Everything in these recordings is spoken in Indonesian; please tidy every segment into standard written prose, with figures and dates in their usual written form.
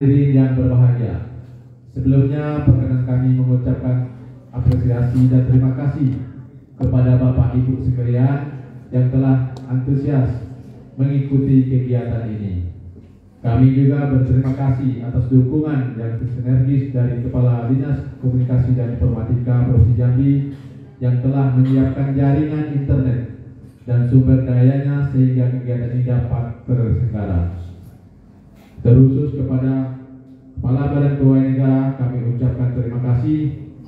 Hadirin yang berbahagia, sebelumnya perkenan kami mengucapkan apresiasi dan terima kasih kepada Bapak Ibu sekalian yang telah antusias mengikuti kegiatan ini. Kami juga berterima kasih atas dukungan yang sinergis dari Kepala Dinas Komunikasi dan Informatika Provinsi Jambi yang telah menyiapkan jaringan internet dan sumber dayanya sehingga kegiatan ini dapat terselenggara. Terkhusus kepada Kepala Badan Keuangan Negara, kami ucapkan terima kasih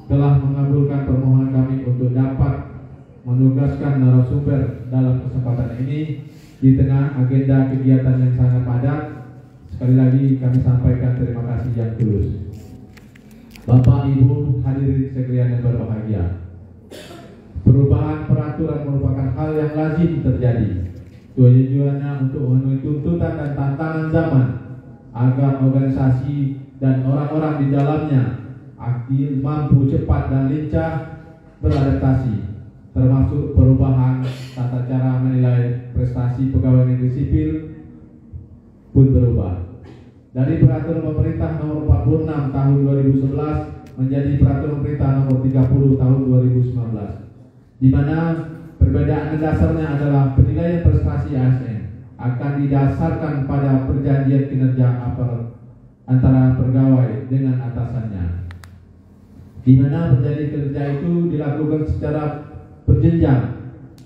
telah mengabulkan permohonan kami untuk dapat menugaskan narasumber dalam kesempatan ini di tengah agenda kegiatan yang sangat padat. Sekali lagi kami sampaikan terima kasih yang tulus. Bapak Ibu hadirin sekalian yang berbahagia, perubahan peraturan merupakan hal yang lazim terjadi. Tujuannya untuk memenuhi tuntutan dan tantangan zaman agar organisasi dan orang-orang di dalamnya aktif, mampu cepat dan lincah beradaptasi, termasuk perubahan tata cara menilai prestasi pegawai negeri sipil pun berubah. Dari peraturan pemerintah nomor 46 tahun 2011 menjadi peraturan pemerintah nomor 30 tahun 2019, di mana perbedaan dasarnya adalah penilaian prestasi ASN akan didasarkan pada perjanjian kinerja antara pegawai dengan atasannya, di mana perjanjian kinerja itu dilakukan secara berjenjang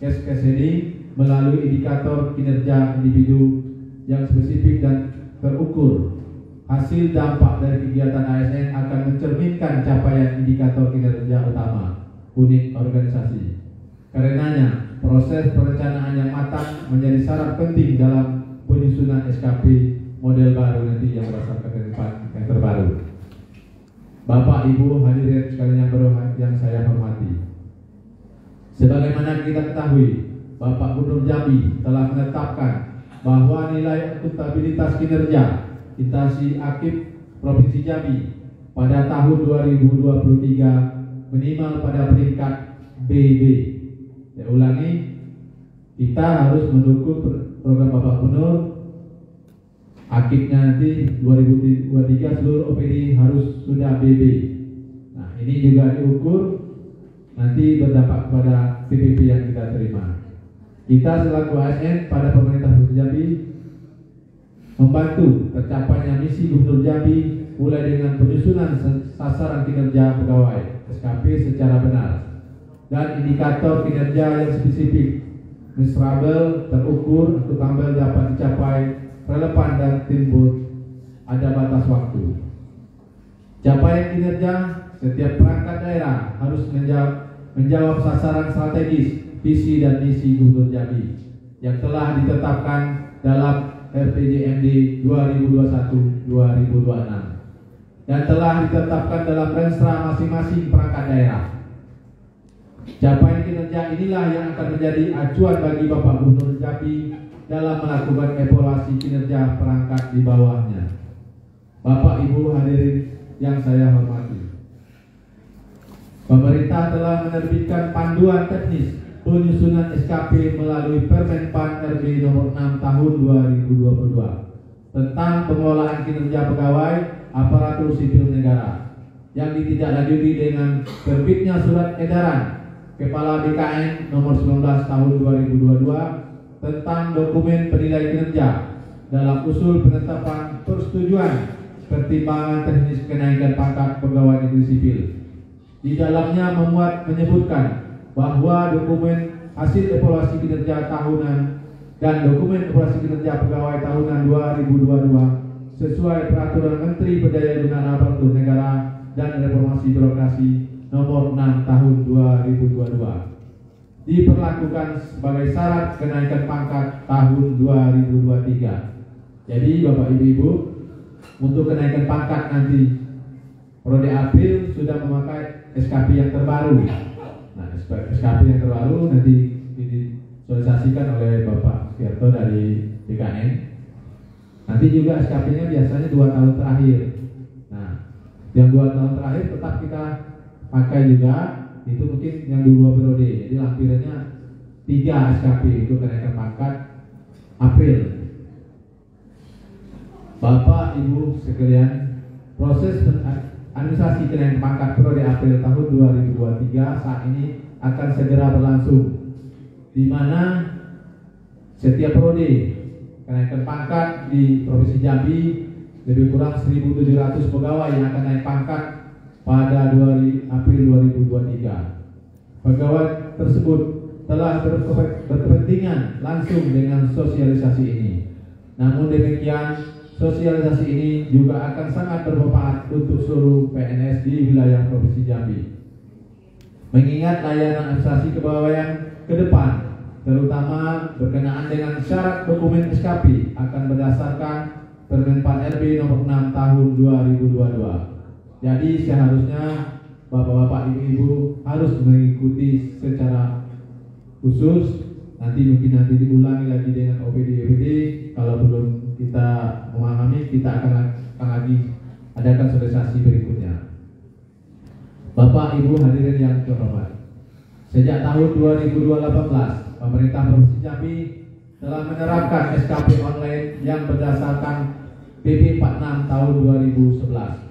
case cascading melalui indikator kinerja individu yang spesifik dan terukur. Hasil dampak dari kegiatan ASN akan mencerminkan capaian indikator kinerja utama unit organisasi. Karenanya, proses perencanaan yang matang menjadi syarat penting dalam penyusunan SKP model baru nanti yang berdasarkan yang terbaru. Bapak Ibu hadirin sekalian yang saya hormati, sebagaimana kita ketahui, Bapak Gubernur Jambi telah menetapkan bahwa nilai akuntabilitas kinerja instansi aktif Provinsi Jambi pada tahun 2023 minimal pada peringkat BB. Saya ulangi, kita harus mendukung program Bapak Gubernur. Akhirnya nanti 2023 seluruh OPD harus sudah BB. Nah, ini juga diukur nanti berdampak kepada PPP yang kita terima. Kita selaku ASN pada pemerintah Provinsi Jambi membantu tercapainya misi Gubernur Jambi mulai dengan penyusunan sasaran kinerja pegawai SKP secara benar dan indikator kinerja yang spesifik, measurable, terukur, akuntabel dapat dicapai, relevan dan timbul ada batas waktu. Capaian kinerja setiap perangkat daerah harus menjawab sasaran strategis, visi dan misi Gubernur Jambi yang telah ditetapkan dalam RPJMD 2021-2026 dan telah ditetapkan dalam Renstra masing-masing perangkat daerah. Capaian kinerja inilah yang akan menjadi acuan bagi Bapak Gubernur Jambi dalam melakukan evaluasi kinerja perangkat di bawahnya. Bapak Ibu hadirin yang saya hormati, pemerintah telah menerbitkan panduan teknis penyusunan SKP melalui Permenpan RB nomor 6 tahun 2022 tentang pengelolaan kinerja pegawai aparatur sipil negara yang ditindaklanjuti dengan terbitnya surat edaran Kepala BKN nomor 19 tahun 2022 tentang dokumen penilai kinerja dalam usul penetapan persetujuan pertimbangan teknis kenaikan pangkat pegawai negeri sipil. Di dalamnya menyebutkan bahwa dokumen hasil evaluasi kinerja tahunan dan dokumen evaluasi kinerja pegawai tahunan 2022 sesuai peraturan Menteri Pendaya-gunaan Aparatur Negara dan Reformasi Birokrasi nomor 6 tahun 2022 diperlakukan sebagai syarat kenaikan pangkat tahun 2023. Jadi Bapak Ibu, untuk kenaikan pangkat nanti Prode April sudah memakai SKP yang terbaru. Nah, SKP yang terbaru nanti disosialisasikan oleh Bapak Setiarto dari BKN. Nanti juga SKP-nya biasanya 2 tahun terakhir. Nah, yang 2 tahun terakhir tetap kita pakai juga, itu mungkin yang 2 periode. Jadi lampirannya 3 SKP itu kenaikan pangkat April. Bapak Ibu sekalian, proses administrasi kenaikan pangkat periode April tahun 2023 saat ini akan segera berlangsung, di mana setiap periode kenaikan pangkat di Provinsi Jambi lebih kurang 1.700 pegawai yang akan naik pangkat pada April 2023. Pegawai tersebut telah berkepentingan langsung dengan sosialisasi ini. Namun demikian, sosialisasi ini juga akan sangat bermanfaat untuk seluruh PNS di wilayah Provinsi Jambi. Mengingat layanan administrasi kepegawaian ke depan, terutama berkenaan dengan syarat dokumen SKP, akan berdasarkan Permen Pan RB nomor 6 tahun 2022. Jadi seharusnya Bapak-bapak, Ibu-ibu harus mengikuti secara khusus. Nanti diulangi lagi dengan OPD. Kalau belum kita memahami, kita akan lagi adakan sosialisasi berikutnya. Bapak Ibu hadirin yang terhormat, sejak tahun 2018 pemerintah Provinsi Jambi telah menerapkan SKP online yang berdasarkan PP 46 tahun 2011.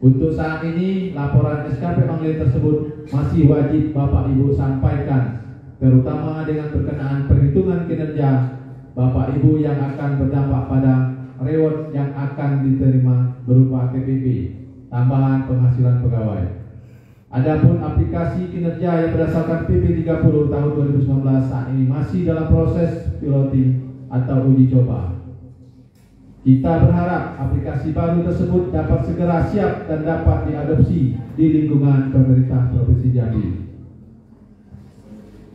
Untuk saat ini laporan SKP online tersebut masih wajib Bapak Ibu sampaikan, terutama dengan berkenaan perhitungan kinerja Bapak Ibu yang akan berdampak pada reward yang akan diterima berupa TPP, tambahan penghasilan pegawai. Adapun aplikasi kinerja yang berdasarkan PP 30 tahun 2019 saat ini masih dalam proses piloting atau uji coba. Kita berharap aplikasi baru tersebut dapat segera siap dan dapat diadopsi di lingkungan pemerintah Provinsi Jambi.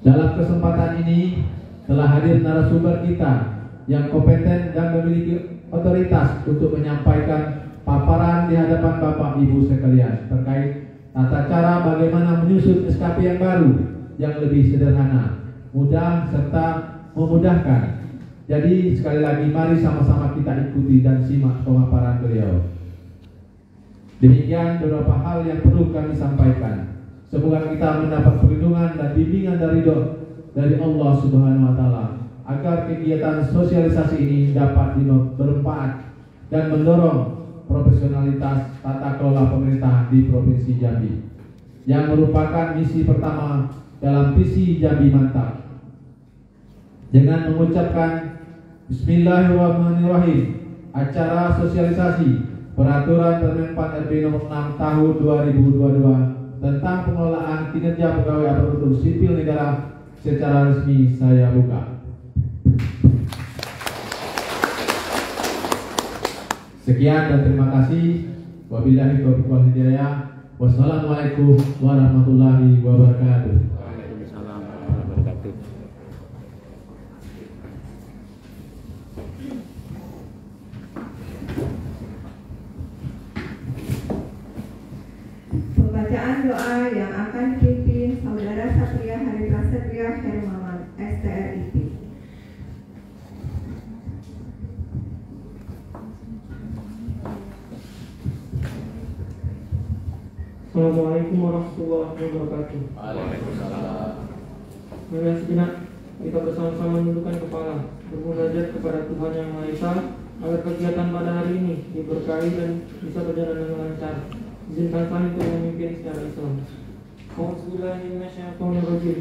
Dalam kesempatan ini telah hadir narasumber kita yang kompeten dan memiliki otoritas untuk menyampaikan paparan di hadapan Bapak Ibu sekalian terkait tata cara bagaimana menyusun SKP yang baru yang lebih sederhana, mudah serta memudahkan. Jadi sekali lagi mari sama-sama kita ikuti dan simak pemaparan beliau. Demikian beberapa hal yang perlu kami sampaikan. Semoga kita mendapat perlindungan dan bimbingan dari Allah Subhanahu wa taala agar kegiatan sosialisasi ini dapat bermanfaat dan mendorong profesionalitas tata kelola pemerintah di Provinsi Jambi yang merupakan misi pertama dalam visi Jambi Mantap. Dengan mengucapkan Bismillahirrahmanirrahim, acara sosialisasi peraturan Permen Pan RB nomor 6 tahun 2022 tentang pengelolaan kinerja pegawai aparatur sipil negara secara resmi saya buka. Sekian dan terima kasih. Wabillahi taufiq wal hidayah. Wassalamualaikum warahmatullahi wabarakatuh. Waalaikumsalam warahmatullahi wabarakatuh. Pembacaan doa yang akan dipimpin Saudara Satria Hari Prasetya Hermawan, STRIP. Assalamualaikum warahmatullahi wabarakatuh. Waalaikumsalam. Mari sejenak kita bersama-sama menundukkan kepala, bermunajat kepada Tuhan Yang Maha Esa agar kegiatan pada hari ini diberkahi dan bisa berjalan dengan lancar. Izinkan saya untuk memimpin secara Islam. Auzubillahiminasyaitonirrajim.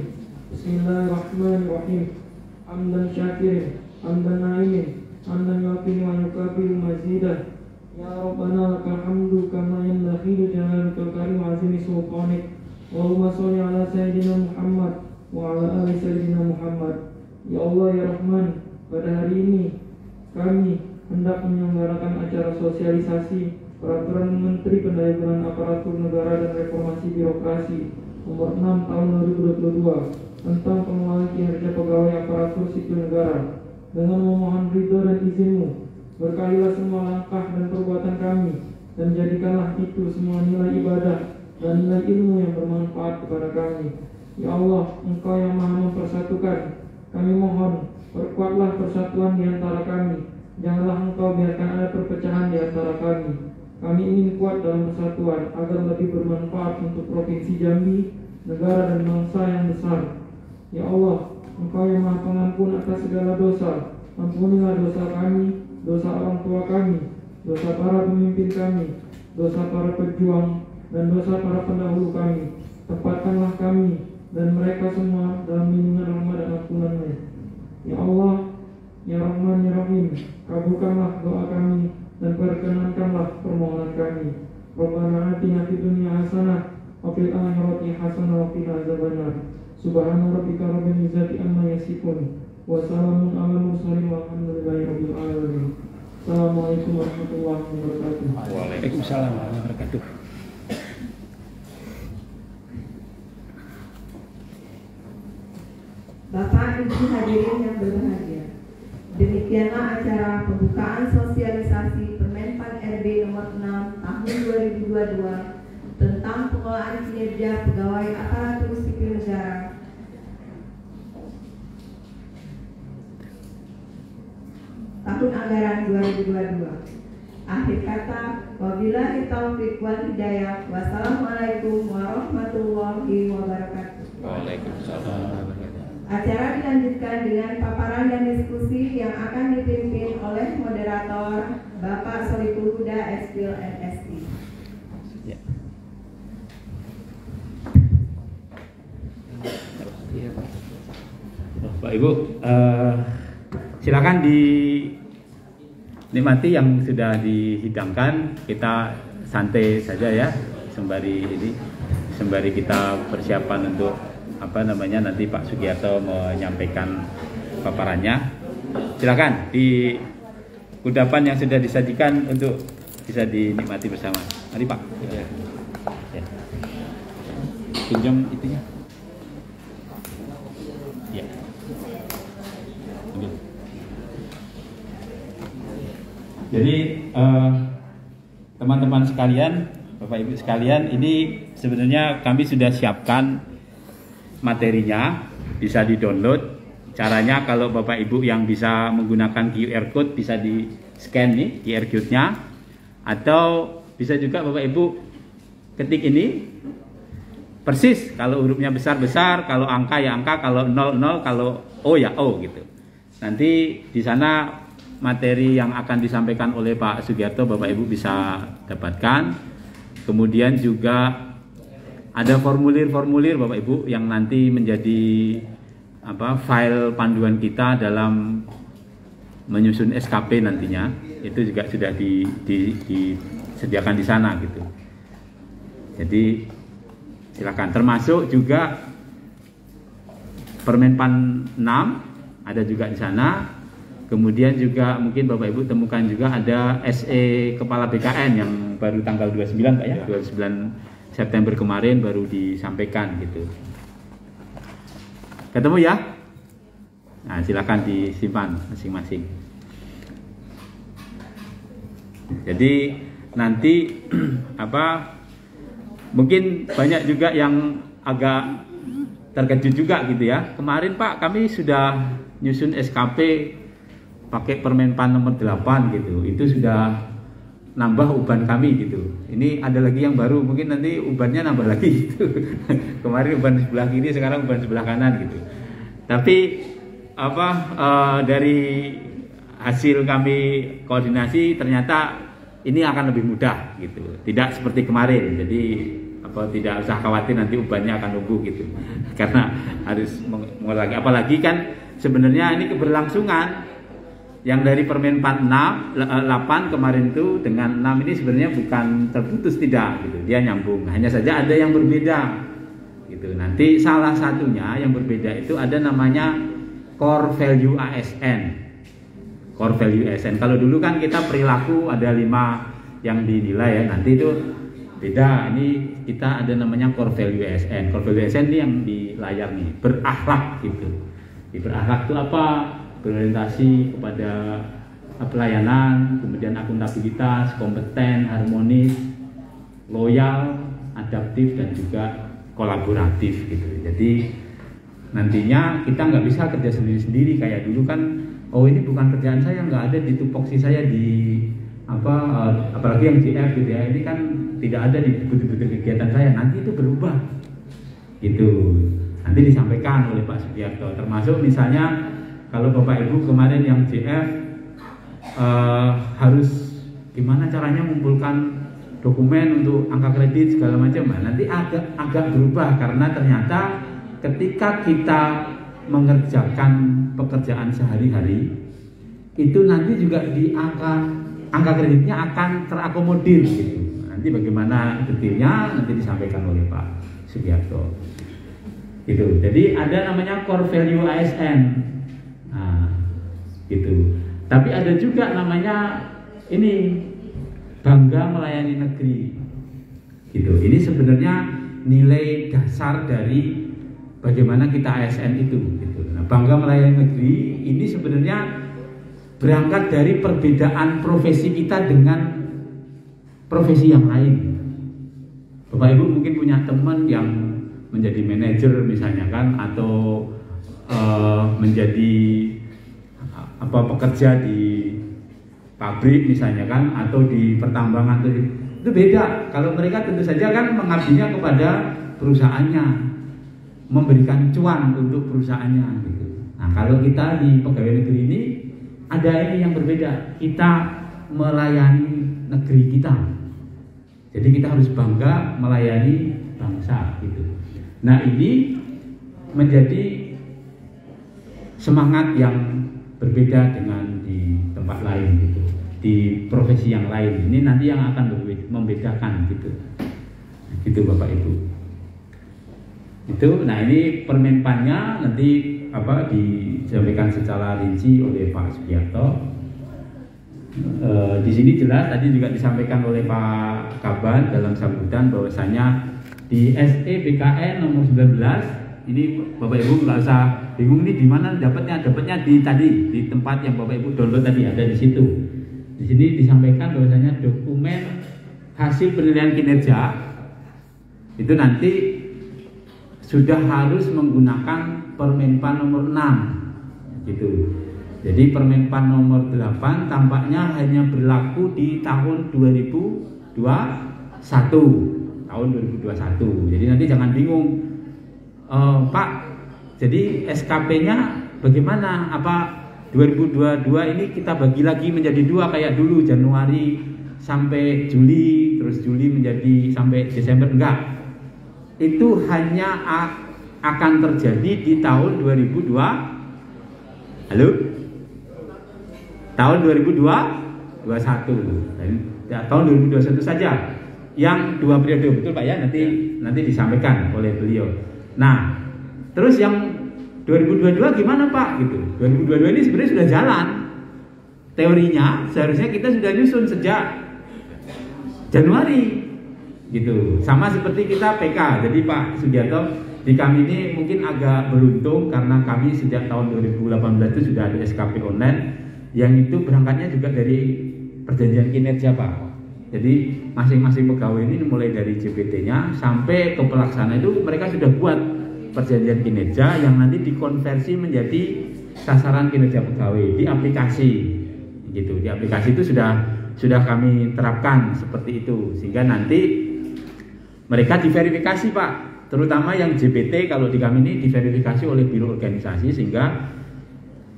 Bismillahirrahmanirrahim. Hamdan syakirin, hamdan na'imin, hamdan yu'afini wa yukafiru mazidah. Ya Rabbana lakal hamdu kama yanbaghi li jalalika karim azimi sultanik. Allahumma sholli ala sayyidina Muhammad wa ala ali sayyidina Muhammad. Ya Allah ya Rahman, pada hari ini kami hendak menyelenggarakan acara sosialisasi Peraturan Menteri Pendayagunaan Aparatur Negara dan Reformasi Birokrasi Nomor 6 Tahun 2022 tentang pengelolaan kinerja pegawai aparatur sipil negara. Dengan memohon ridho dan izin-Mu, berkahilah semua langkah dan perbuatan kami, dan jadikanlah itu semua nilai ibadah dan nilai ilmu yang bermanfaat kepada kami. Ya Allah, Engkau yang Maha mempersatukan, kami mohon perkuatlah persatuan di antara kami. Janganlah Engkau biarkan ada perpecahan di antara kami. Kami ingin kuat dalam persatuan agar lebih bermanfaat untuk Provinsi Jambi, negara dan bangsa yang besar. Ya Allah, Engkau yang Maha Pengampun atas segala dosa, ampunilah dosa kami, dosa orang tua kami, dosa para pemimpin kami, dosa para pejuang, dan dosa para pendahulu kami. Tempatkanlah kami dan mereka semua dalam lindungan rahmat dan ampunan-Mu. Ya Allah, Ya Rahman, Ya Rahim, kabulkanlah doa kami dan perkenankanlah permohonan kami. Rabbana atina fid dunya hasanah wa fil akhirati hasanah wa qina azabannar. Subhana rabbika rabbil izzati amma yasifun wa salamun alal mursalin walhamdulillahi rabbil alamin. Assalamualaikum warahmatullahi wabarakatuh. Waalaikumsalam warahmatullahi wabarakatuh. Bapak Ibu hadirin yang berbahagia, demikianlah acara pembukaan sosialisasi Permenpan RB nomor 6 tahun 2022 tentang pengelolaan kinerja pegawai aparatur sipil negara tahun anggaran 2022. Akhir kata, wabillahi taufiq wal hidayah. Wassalamualaikum warahmatullahi wabarakatuh. Waalaikumsalam. Acara dilanjutkan dengan paparan dan diskusi yang akan dipimpin oleh moderator Bapak Solikul Huda Espil MSI. Ya. Bapak Ibu, silakan dinikmati yang sudah dihidangkan. Kita santai saja ya, sembari kita persiapan untuk nanti Pak Sugiarto menyampaikan paparannya. Silakan di kudapan yang sudah disajikan untuk bisa dinikmati bersama. Mari Pak. Ya. Pinjam itunya. Ya. Ambil. Jadi teman-teman sekalian, Bapak Ibu sekalian, ini sebenarnya kami sudah siapkan materinya, bisa di-download. Caranya kalau Bapak Ibu yang bisa menggunakan QR code bisa di-scan nih QR code-nya, atau bisa juga Bapak Ibu ketik ini persis, kalau hurufnya besar-besar, kalau angka ya angka, kalau 00, kalau O ya O gitu. Nanti di sana materi yang akan disampaikan oleh Pak Sugiarto Bapak Ibu bisa dapatkan. Kemudian juga ada formulir-formulir Bapak Ibu yang nanti menjadi file panduan kita dalam menyusun SKP nantinya. Itu juga sudah disediakan di sana gitu. Jadi silakan, termasuk juga Permenpan 6 ada juga di sana. Kemudian juga mungkin Bapak Ibu temukan juga ada SE Kepala BKN yang baru tanggal 29 Pak ya, 29 September kemarin baru disampaikan gitu. Ketemu ya? Nah, silakan disimpan masing-masing. Jadi nanti mungkin banyak juga yang agak terkejut juga gitu ya. Kemarin Pak kami sudah nyusun SKP pakai Permenpan nomor 8 gitu. Itu sudah nambah uban kami gitu. Ini ada lagi yang baru, mungkin nanti ubannya nambah lagi gitu. Kemarin uban sebelah kiri, sekarang uban sebelah kanan gitu. Tapi dari hasil kami koordinasi ternyata ini akan lebih mudah gitu. Tidak seperti kemarin. Jadi tidak usah khawatir nanti ubannya akan nunggu gitu. Karena harus mengulangi, apalagi kan sebenarnya ini keberlangsungan. Yang dari Permenpan 8 kemarin itu dengan 6 ini sebenarnya bukan terputus, tidak gitu. Dia nyambung. Hanya saja ada yang berbeda gitu. Nanti salah satunya yang berbeda itu ada namanya Core Value ASN. Core Value ASN. Kalau dulu kan kita perilaku ada 5 yang dinilai ya. Nanti itu beda. Ini kita ada namanya Core Value ASN. Core Value ASN ini yang di layar nih, berakhlak gitu. Di berakhlak itu apa? Berorientasi kepada pelayanan, kemudian akuntabilitas, kompeten, harmonis, loyal, adaptif, dan juga kolaboratif gitu. Jadi nantinya kita nggak bisa kerja sendiri-sendiri kayak dulu kan. Oh ini bukan kerjaan saya, nggak ada di tupoksi saya di apalagi yang GF gitu ya. Ini kan tidak ada di buku-buku kegiatan saya. Nanti itu berubah gitu. Nanti disampaikan oleh Pak Sugiarto. Termasuk misalnya kalau Bapak Ibu kemarin yang JF harus gimana caranya mengumpulkan dokumen untuk angka kredit segala macam. Nah, nanti agak berubah karena ternyata ketika kita mengerjakan pekerjaan sehari-hari itu nanti juga di angka kreditnya akan terakomodir gitu. Nanti bagaimana detailnya nanti disampaikan oleh Pak Sugiarto. Gitu. Jadi ada namanya core value ASN. Nah, gitu. Tapi ada juga namanya ini bangga melayani negeri. Gitu. Ini sebenarnya nilai dasar dari bagaimana kita ASN itu. Gitu. Nah, bangga melayani negeri ini sebenarnya berangkat dari perbedaan profesi kita dengan profesi yang lain. Bapak Ibu mungkin punya teman yang menjadi manajer misalnya kan, atau menjadi pekerja di pabrik misalnya kan, atau di pertambangan, itu beda. Kalau mereka tentu saja kan mengabdinya kepada perusahaannya, memberikan cuan untuk perusahaannya gitu. Nah, kalau kita di pegawai negeri ini ada ini yang berbeda, kita melayani negeri kita. Jadi kita harus bangga melayani bangsa gitu. Nah, ini menjadi semangat yang berbeda dengan di tempat lain gitu, di profesi yang lain. Ini nanti yang akan membedakan gitu. Gitu Bapak Ibu. Itu, nah ini permenpannya nanti disampaikan secara rinci oleh Pak Sugiarto. Di sini jelas tadi juga disampaikan oleh Pak Kaban dalam sambutan bahwasanya di SE BKN nomor 19 ini Bapak Ibu nggak usah bingung nih di mana dapatnya di tempat yang Bapak Ibu download tadi, ada di situ. Di sini disampaikan bahwasanya dokumen hasil penilaian kinerja itu nanti sudah harus menggunakan Permenpan nomor 6 gitu. Jadi Permenpan nomor 8 tampaknya hanya berlaku di tahun 2021. Tahun 2021. Jadi nanti jangan bingung, Pak, jadi SKP-nya bagaimana? Apa 2022 ini kita bagi lagi menjadi 2 kayak dulu, Januari sampai Juli, terus Juli menjadi sampai Desember? Enggak. Itu hanya akan terjadi di tahun 2022. Halo? Tahun 2021. Tahun 2021 saja. Yang 2 periode, betul Pak ya, nanti disampaikan oleh beliau. Nah, terus yang 2022 gimana Pak gitu. 2022 ini sebenarnya sudah jalan. Teorinya seharusnya kita sudah nyusun sejak Januari gitu. Sama seperti kita PK. Jadi Pak Sugiarto, di kami ini mungkin agak beruntung karena kami sejak tahun 2018 itu sudah ada SKP online yang itu berangkatnya juga dari perjanjian kinerja Pak. Jadi masing-masing pegawai ini mulai dari JPT-nya sampai ke pelaksana itu mereka sudah buat perjanjian kinerja yang nanti dikonversi menjadi sasaran kinerja pegawai di aplikasi gitu. Di aplikasi itu sudah kami terapkan seperti itu sehingga nanti mereka diverifikasi Pak, terutama yang JPT kalau di kami ini diverifikasi oleh biro organisasi sehingga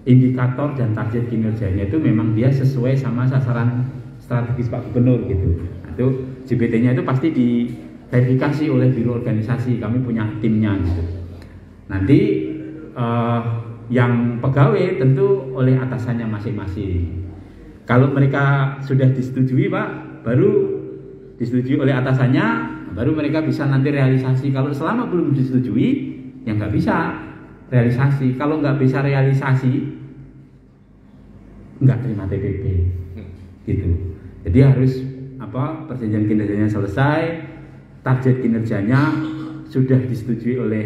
indikator dan target kinerjanya itu memang dia sesuai sama sasaran strategis Pak Gubernur gitu. Nah, itu JPT-nya itu pasti diverifikasi oleh biro organisasi, kami punya timnya gitu. Nanti yang pegawai tentu oleh atasannya masing-masing. Kalau mereka sudah disetujui Pak, baru disetujui oleh atasannya, baru mereka bisa nanti realisasi. Kalau selama belum disetujui, ya nggak bisa realisasi. Kalau nggak bisa realisasi, nggak terima TPP gitu. Jadi harus perjanjian kinerjanya selesai, target kinerjanya sudah disetujui oleh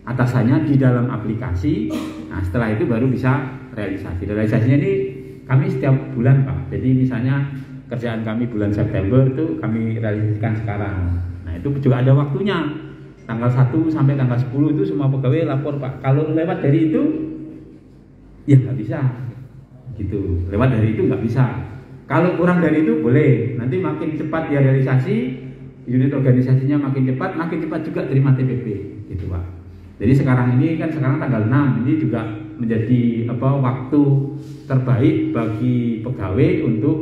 atasannya di dalam aplikasi. Nah setelah itu baru bisa realisasi. Realisasinya ini kami setiap bulan Pak. Jadi misalnya kerjaan kami bulan September itu kami realisasikan sekarang. Nah itu juga ada waktunya. Tanggal 1 sampai tanggal 10 itu semua pegawai lapor Pak. Kalau lewat dari itu ya nggak bisa gitu. Lewat dari itu nggak bisa. Kalau kurang dari itu boleh. Nanti makin cepat dia realisasi, unit organisasinya makin cepat juga terima TPP gitu Pak. Jadi sekarang tanggal 6 ini juga menjadi waktu terbaik bagi pegawai untuk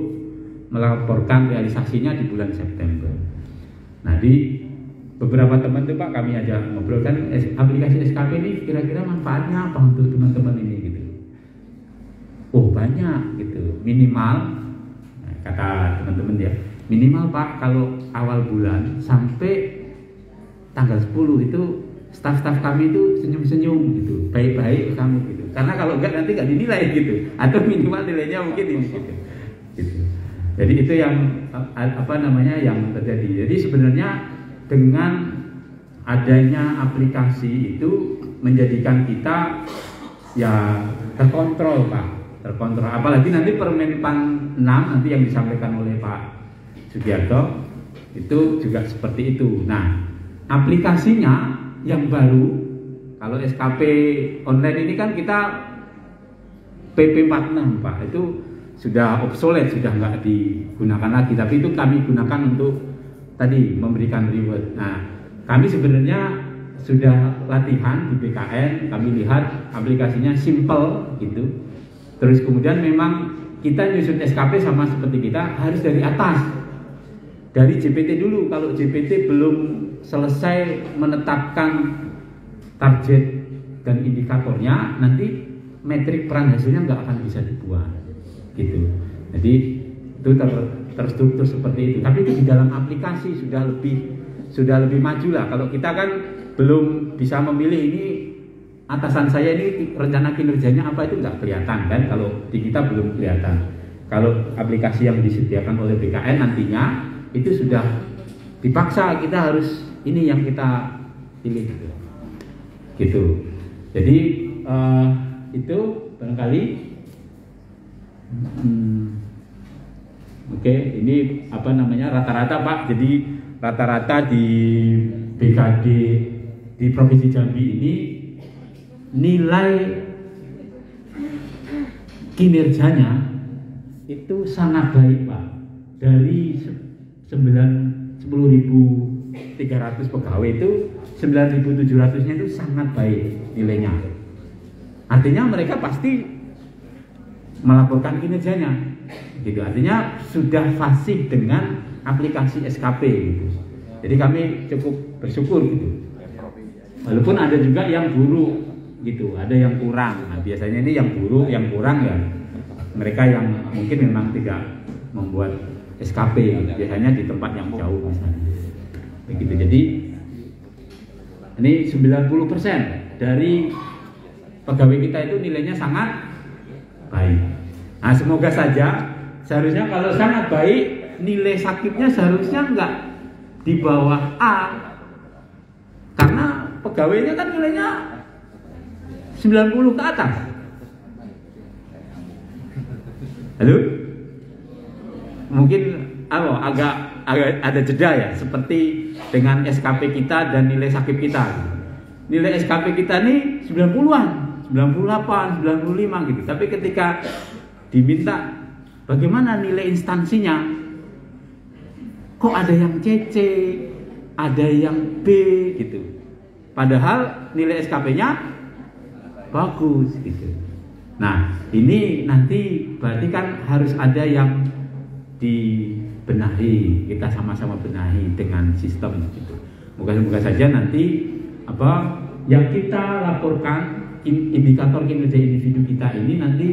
melaporkan realisasinya di bulan September. Nah, di beberapa teman tuh Pak, kami aja ngobrol kan aplikasi SKP ini kira-kira manfaatnya apa untuk teman-teman ini gitu. Oh, banyak gitu. Minimal, nah, kata teman-teman ya, minimal Pak kalau awal bulan sampai tanggal 10 itu staf-staf kami itu senyum-senyum gitu, baik-baik ke kami gitu. Karena kalau enggak nanti enggak dinilai gitu, atau minimal nilainya mungkin ini gitu. Jadi itu yang yang terjadi. Jadi sebenarnya dengan adanya aplikasi itu menjadikan kita ya terkontrol Pak, terkontrol. Apalagi nanti Permenpan 6 nanti yang disampaikan oleh Pak Sugiarto itu juga seperti itu. Nah, aplikasinya yang baru, kalau SKP online ini kan kita PP 46 Pak, itu sudah obsolete, sudah nggak digunakan lagi. Tapi itu kami gunakan untuk tadi memberikan reward. Nah, kami sebenarnya sudah latihan di BKN, kami lihat aplikasinya simple gitu. Terus kemudian memang kita nyusun SKP sama seperti kita harus dari atas, dari JPT dulu. Kalau JPT belum selesai menetapkan target dan indikatornya, nanti metrik peran hasilnya nggak akan bisa dibuat gitu. Jadi itu terstruktur seperti itu. Tapi itu di dalam aplikasi sudah lebih maju lah. Kalau kita kan belum bisa memilih ini atasan saya ini rencana kinerjanya apa, itu nggak kelihatan kan. Kalau di kita belum kelihatan. Kalau aplikasi yang disediakan oleh BKN nantinya itu sudah dipaksa kita harus ini yang kita pilih gitu. Jadi itu barangkali oke, ini rata-rata Pak. Jadi rata-rata di BKD di Provinsi Jambi ini nilai kinerjanya itu sangat baik Pak. Dari 10.300 pegawai itu 9.700-nya itu sangat baik nilainya. Artinya mereka pasti melaporkan kinerjanya gitu. Artinya sudah fasih dengan aplikasi SKP gitu. Jadi kami cukup bersyukur gitu. Walaupun ada juga yang buruk gitu, ada yang kurang. Nah, biasanya ini yang buruk, yang kurang ya mereka yang mungkin memang tidak membuat SKP, biasanya di tempat yang jauh misalnya. Begitu. Jadi ini 90% dari pegawai kita itu nilainya sangat baik. Nah, semoga saja, seharusnya kalau sangat baik, nilai sakitnya seharusnya enggak di bawah A. Karena pegawainya kan nilainya 90 ke atas. Halo? Mungkin agak ada jeda ya, seperti dengan SKP kita dan nilai sakit kita. Nilai SKP kita nih 90-an, 98, 95 gitu. Tapi ketika diminta bagaimana nilai instansinya, kok ada yang CC, ada yang B gitu. Padahal nilai SKP-nya bagus gitu. Nah, ini nanti berarti kan harus ada yang dibenahi, kita sama-sama benahi dengan sistem gitu. Moga-moga saja nanti yang kita laporkan indikator kinerja individu kita ini nanti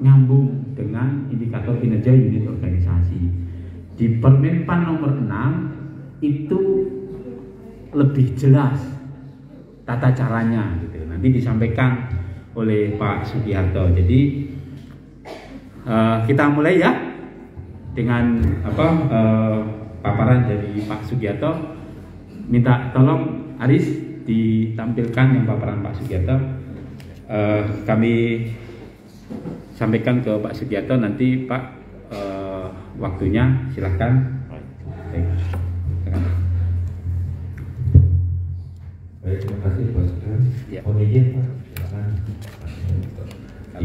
nyambung dengan indikator kinerja unit organisasi. Di Permenpan nomor 6 itu lebih jelas tata caranya gitu. Nanti disampaikan oleh Pak Sugiarto. Jadi kita mulai ya dengan paparan dari Pak Sugiarto. Minta tolong Aris ditampilkan yang paparan Pak Sugiarto. Kami sampaikan ke Pak Sugiarto, nanti Pak waktunya silahkan. Baik, terima kasih Pak Sugeng. Ya. Mohon izin Pak, silakan.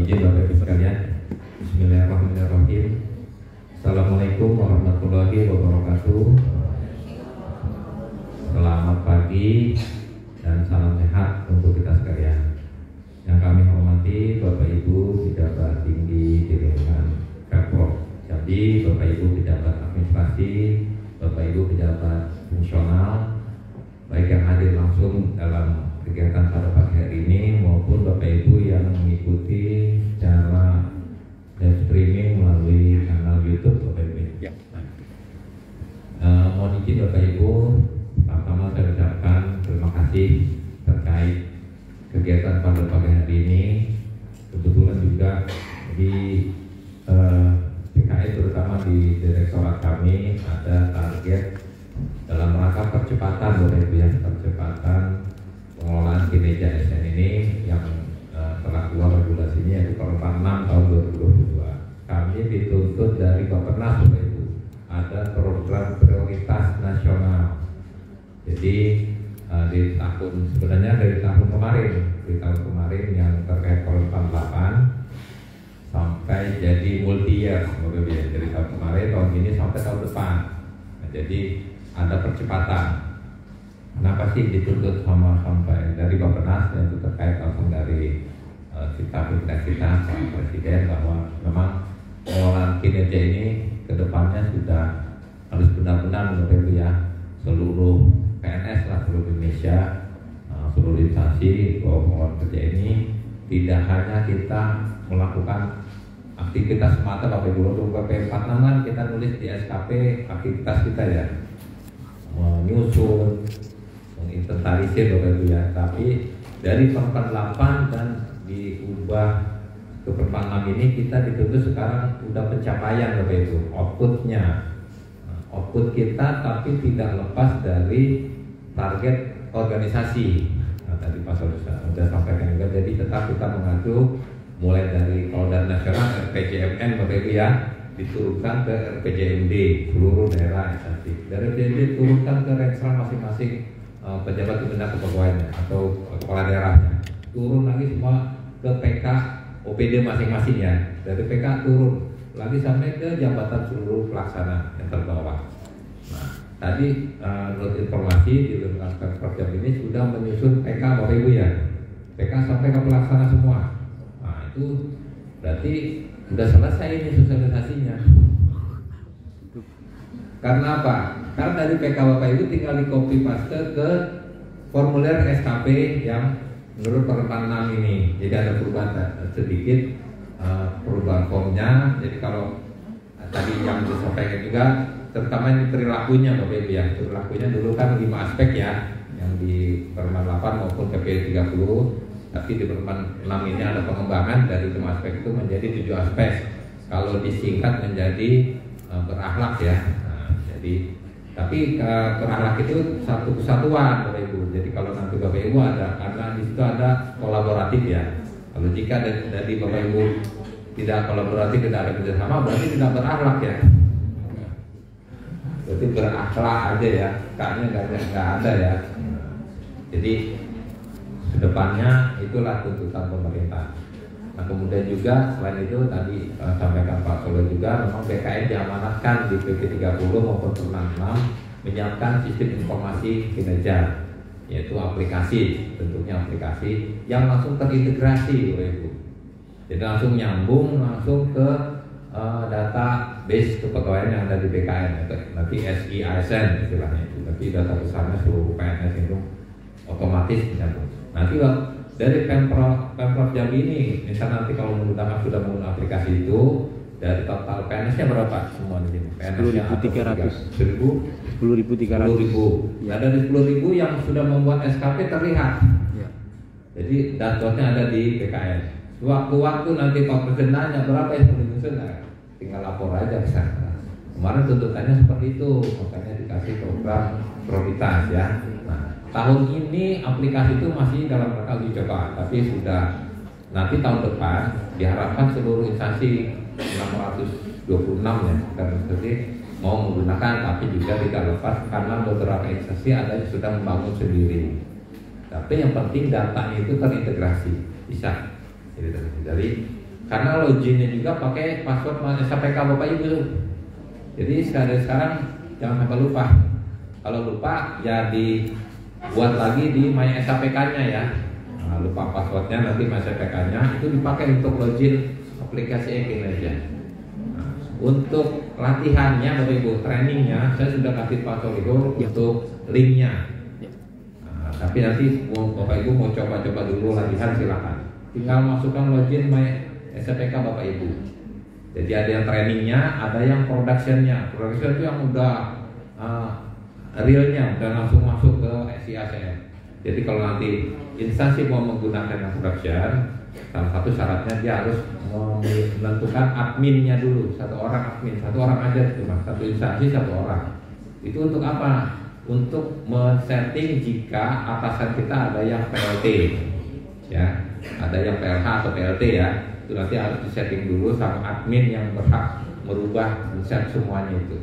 Izin Bapak Ibu sekalian. Bismillahirrahmanirrahim. Assalamualaikum warahmatullahi wabarakatuh. Selamat pagi dan salam sehat untuk kita sekalian. Yang kami hormati Bapak Ibu pejabat tinggi di lingkungan Pemprov Jambi, Bapak Ibu pejabat administrasi, Bapak Ibu pejabat fungsional, baik yang hadir langsung dalam kegiatan pada pagi hari ini maupun Bapak Ibu yang mengikuti secara live streaming melalui kanal YouTube Bapak Ibu. Ya. Mohon izin Bapak Ibu, pertama saya ucapkan terima kasih terkait kegiatan pada pagi hari ini. Kebetulan juga di PKN terutama di direktorat kami ada target dalam rangka percepatan Bapak Ibu ya, percepatan pengelolaan kinerja ASN ini yang telah keluar regulasinya yaitu Permen 6 tahun 2022. Kami dituntut dari Bappenas Bapak Ibu ada program prioritas nasional. Jadi sebenarnya dari tahun kemarin yang terkait Permen 8 sampai jadi multi year Bapak Ibu ya, dari tahun kemarin, tahun ini sampai tahun depan. Nah, jadi ada percepatan. Kenapa sih dituntut sampai dari Bappenas yang itu terkait langsung dari kita Pak Presiden bahwa memang pengelolaan kinerja ini kedepannya sudah harus benar-benar Bapak Ibu ya, seluruh PNS lah seluruh Indonesia, seluruh instansi bahwa pengelolaan kerja ini tidak hanya kita melakukan aktivitas semata Bapak Ibu. Untuk PP 46 kan kita nulis di SKP aktivitas kita ya, menyusun, menginventarisir Bapak Ibu ya. Tapi dari Permen 8 dan diubah ke Permen 6 ini kita dituntut sekarang udah pencapaian Bapak Ibu, outputnya, output kita tapi tidak lepas dari target organisasi. Nah, tadi Pak sudah sampaikan juga, jadi tetap kita mengacu mulai dari kalau dari nasional RPJMN Bapak Ibu ya, diturunkan ke RPJMD seluruh daerah instansi. Dari RPJMD turunkan ke Renstra masing-masing pejabat pembina kepegawaiannya atau kepala daerahnya. Turun lagi semua ke PK OPD masing-masing ya. Dari PK turun lagi sampai ke jabatan seluruh pelaksana yang terbawah. Nah, tadi menurut informasi di lingkungan Pemprov Jambi ini sudah menyusun PK Bapak Ibu ya. PK sampai ke pelaksana semua. Nah, itu berarti sudah selesai ini sosialisasinya. Karena apa? Karena dari PK Bapak Ibu tinggal di copy paste ke formulir SKP yang menurut Permen 6 ini. Jadi ada perubahan sedikit, perubahan formnya. Jadi kalau tadi yang disampaikan juga, terutama ini perilakunya Bapak Ibu ya. Perilakunya dulu kan 5 aspek ya, yang di Permen 8 maupun PP 30. Tapi di Permen 6 ini ada pengembangan dari 5 aspek itu menjadi 7 aspek. Kalau disingkat menjadi berakhlak ya. Nah, jadi tapi berakhlak itu satu kesatuan Bapak Ibu. Jadi kalau nanti Bapak Ibu ada, karena di situ ada kolaboratif ya. Kalau jika dari Bapak Ibu tidak kolaboratif, tidak ada kerjasama, berarti tidak berakhlak ya. Berarti berakhlak aja ya, kayaknya nggak ada ya. Jadi kedepannya itulah tuntutan pemerintah. Nah kemudian juga selain itu tadi sampaikan Pak Solo juga, memang BKN diamanatkan di PP 30 maupun Permen 6 menyiapkan sistem informasi kinerja, yaitu aplikasi, bentuknya aplikasi yang langsung terintegrasi Bapak Ibu. Jadi langsung nyambung langsung ke database kepegawaian yang ada di BKN, nanti SIASN istilahnya itu. Tapi data besarnya seluruh PNS itu otomatis nyambung. Nanti dari Pemprov Jambi ini, misalnya nanti kalau sudah menggunakan aplikasi itu, dari total PNS-nya berapa semua di sini? PNS-nya 10.300. 10.300. Nah, dari 10.000 yang sudah membuat SKP terlihat. Ya. Jadi dashboardnya ada di PKN. Waktu-waktu nanti Pak Presiden nanya berapa yang perlu disusun, tinggal lapor aja ke sana. Kemarin tuntutannya seperti itu, makanya dikasih program prioritas ya. Nah, tahun ini aplikasi itu masih dalam rangka uji coba, tapi sudah nanti tahun depan diharapkan seluruh instansi 626 ya, karena seperti mau menggunakan, tapi juga tidak lepas karena beberapa instansi ada yang sudah membangun sendiri. Tapi yang penting datanya itu terintegrasi, bisa. Jadi karena loginnya juga pakai password SPK Bapak Ibu. Jadi sekarang jangan sampai lupa. Kalau lupa ya dibuat lagi di My SAPK-nya ya. lupa passwordnya, nanti SPK-nya itu dipakai untuk login aplikasi e-kinerja. Nah, untuk latihannya Bapak Ibu, trainingnya saya sudah kasih Pak Solihuur untuk linknya. Nah, tapi nanti Bapak Ibu mau coba-coba dulu latihan silakan. Tinggal masukkan login My SPK Bapak Ibu. Jadi ada yang trainingnya, ada yang productionnya. Production itu yang udah realnya, udah langsung masuk ke SIACM. Jadi kalau nanti instansi mau menggunakan yang production, salah satu syaratnya dia harus menentukan adminnya dulu, satu orang admin, satu orang aja cuma satu instansi satu orang. Itu untuk apa? Untuk men-setting jika atasan kita ada yang PLT, ya, ada yang PLH atau PLT ya, itu nanti harus disetting dulu sama admin yang berhak merubah men-set semuanya itu.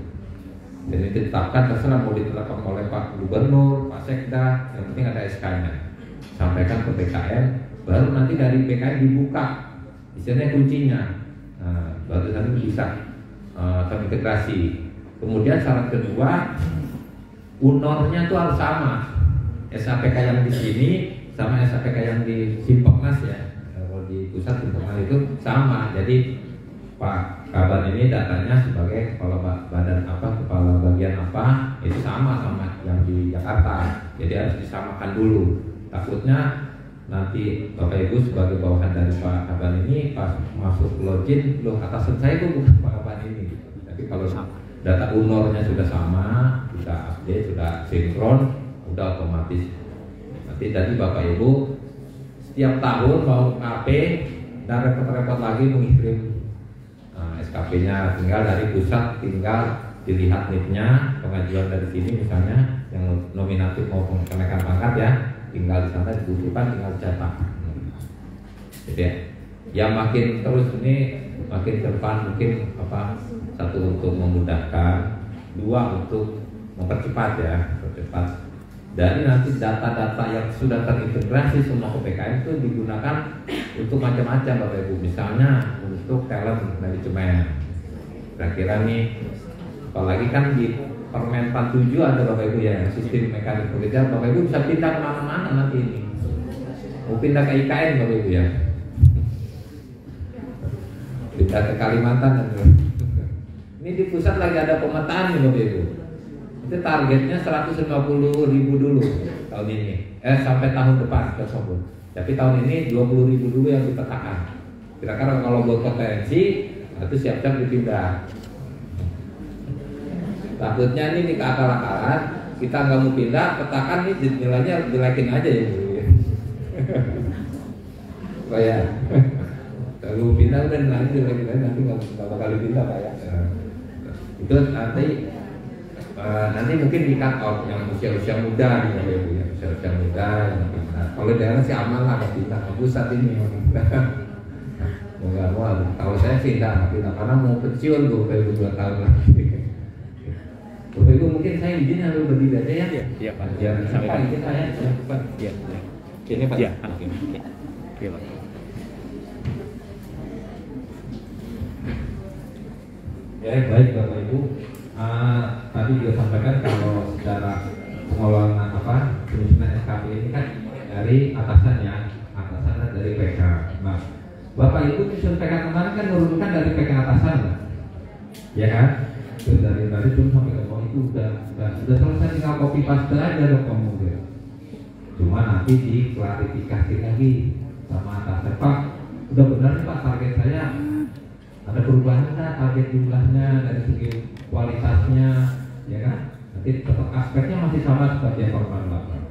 Dan itu ditetapkan terserah mau ditetapkan oleh Pak Gubernur, Pak Sekda, yang penting ada SK-nya. Sampaikan ke BKN, baru nanti dari BKN dibuka, isinya kuncinya. Nah, baru nanti bisa terintegrasi. Kemudian syarat kedua, UNOR-nya itu harus sama. SAPK yang di sini sama SAPK yang di Simpoknas ya. Kalau di pusat Simpoknas itu sama. Jadi Pak Kaban ini datanya sebagai kepala badan apa, kepala bagian apa, itu sama yang di Jakarta. Jadi harus disamakan dulu. Takutnya nanti Bapak Ibu sebagai bawahan dari Pak Kaban ini pas masuk login, loh atasan saya itu bukan Pak Kaban ini. Tapi kalau data UNOR-nya sudah sama, sudah update, sudah sinkron, udah otomatis. Nanti dari Bapak Ibu setiap tahun mau KP dan repot-repot lagi mengirim SKP-nya, tinggal dari pusat, tinggal dilihat NIP-nya, pengajuan dari sini misalnya yang nominatif maupun kenaikan pangkat ya, tinggal di sana dibutuhkan, tinggal cetak. Jadi ya makin terus ini makin ke depan mungkin apa, satu untuk memudahkan, dua untuk mempercepat ya, mempercepat. Dari nanti data-data yang sudah terintegrasi semua ke PKN itu digunakan untuk macam-macam Bapak Ibu. Misalnya untuk talent management. Kira-kira nih, apalagi kan di Permenpan 7 ada Bapak Ibu ya, sistem mekanik kerja. Bapak Ibu bisa pindah kemana-mana nanti ini. Mau pindah ke IKN Bapak Ibu ya. Pindah ke Kalimantan. Ini di pusat lagi ada pemetaan nih Bapak Ibu. Itu targetnya 150.000 dulu tahun ini, sampai tahun depan tersebut. Tapi tahun ini 20.000 dulu yang dipetakan. Kira-kira kalau berpotensi, itu siap-siap dipindah. Takutnya ini ke akal-akalan, kita nggak mau pindah, petakan nih nilainya jelekin aja ya. Pak ya, kalau pindah udah nanti jelekin aja, nanti nggak bakal dipindah Pak ya. Itu nanti mungkin di cut out yang usia-usia muda nih ya, usia-usia muda yang pindah. Kalau daerah sih aman lah, pindah ke pusat ini enggak mau. Kalau saya sih enggak pindah karena mau pensiun tuh kayak 2 tahun lagi. Bapak Ibu mungkin saya izin harus berdiri aja ya. Iya Pak. Ya sampai kita ya. Cepat. Iya. Ini Pak. Iya. Oke Pak. Ya baik Bapak Ibu. Tadi juga sampaikan kalau secara pengelolaan penyusunan SKP ini kan dari atasannya dari PK. Nah, Bapak Ibu nyusun PK kemarin kan menurunkan dari PK atasan lah, ya kan? Terus dari tadi pun sampai ke bawah itu udah selesai, tinggal copy paste aja dong kemudian. Cuma nanti diklarifikasi lagi sama atasan, Pak, udah benar nih Pak target saya, ada perubahan nggak target jumlahnya dari segi kualitasnya, ya kan? Nanti tetap aspeknya masih sama seperti yang Korban Bapak.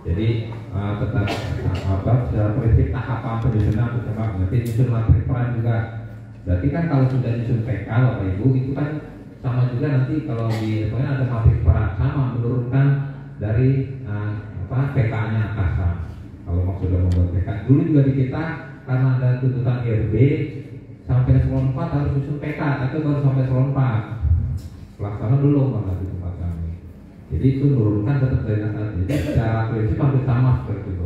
Jadi tetap secara prinsip tahapan penyusunan bersama berarti nyusun materi peran juga. Berarti kan kalau sudah nyusun PK Bapak Ibu itu kan sama juga nanti kalau di pokoknya ada materi peran sama menurunkan dari PK-nya atasan. Kalau mau sudah membuat PK dulu juga di kita karena ada tuntutan IRB sampai eselon 4 harus nyusun PK atau baru sampai eselon 4 pelaksana belum malah di tempat kami. Jadi itu menurunkan tetap dari atas. Jadi secara prinsip hampir sama seperti itu.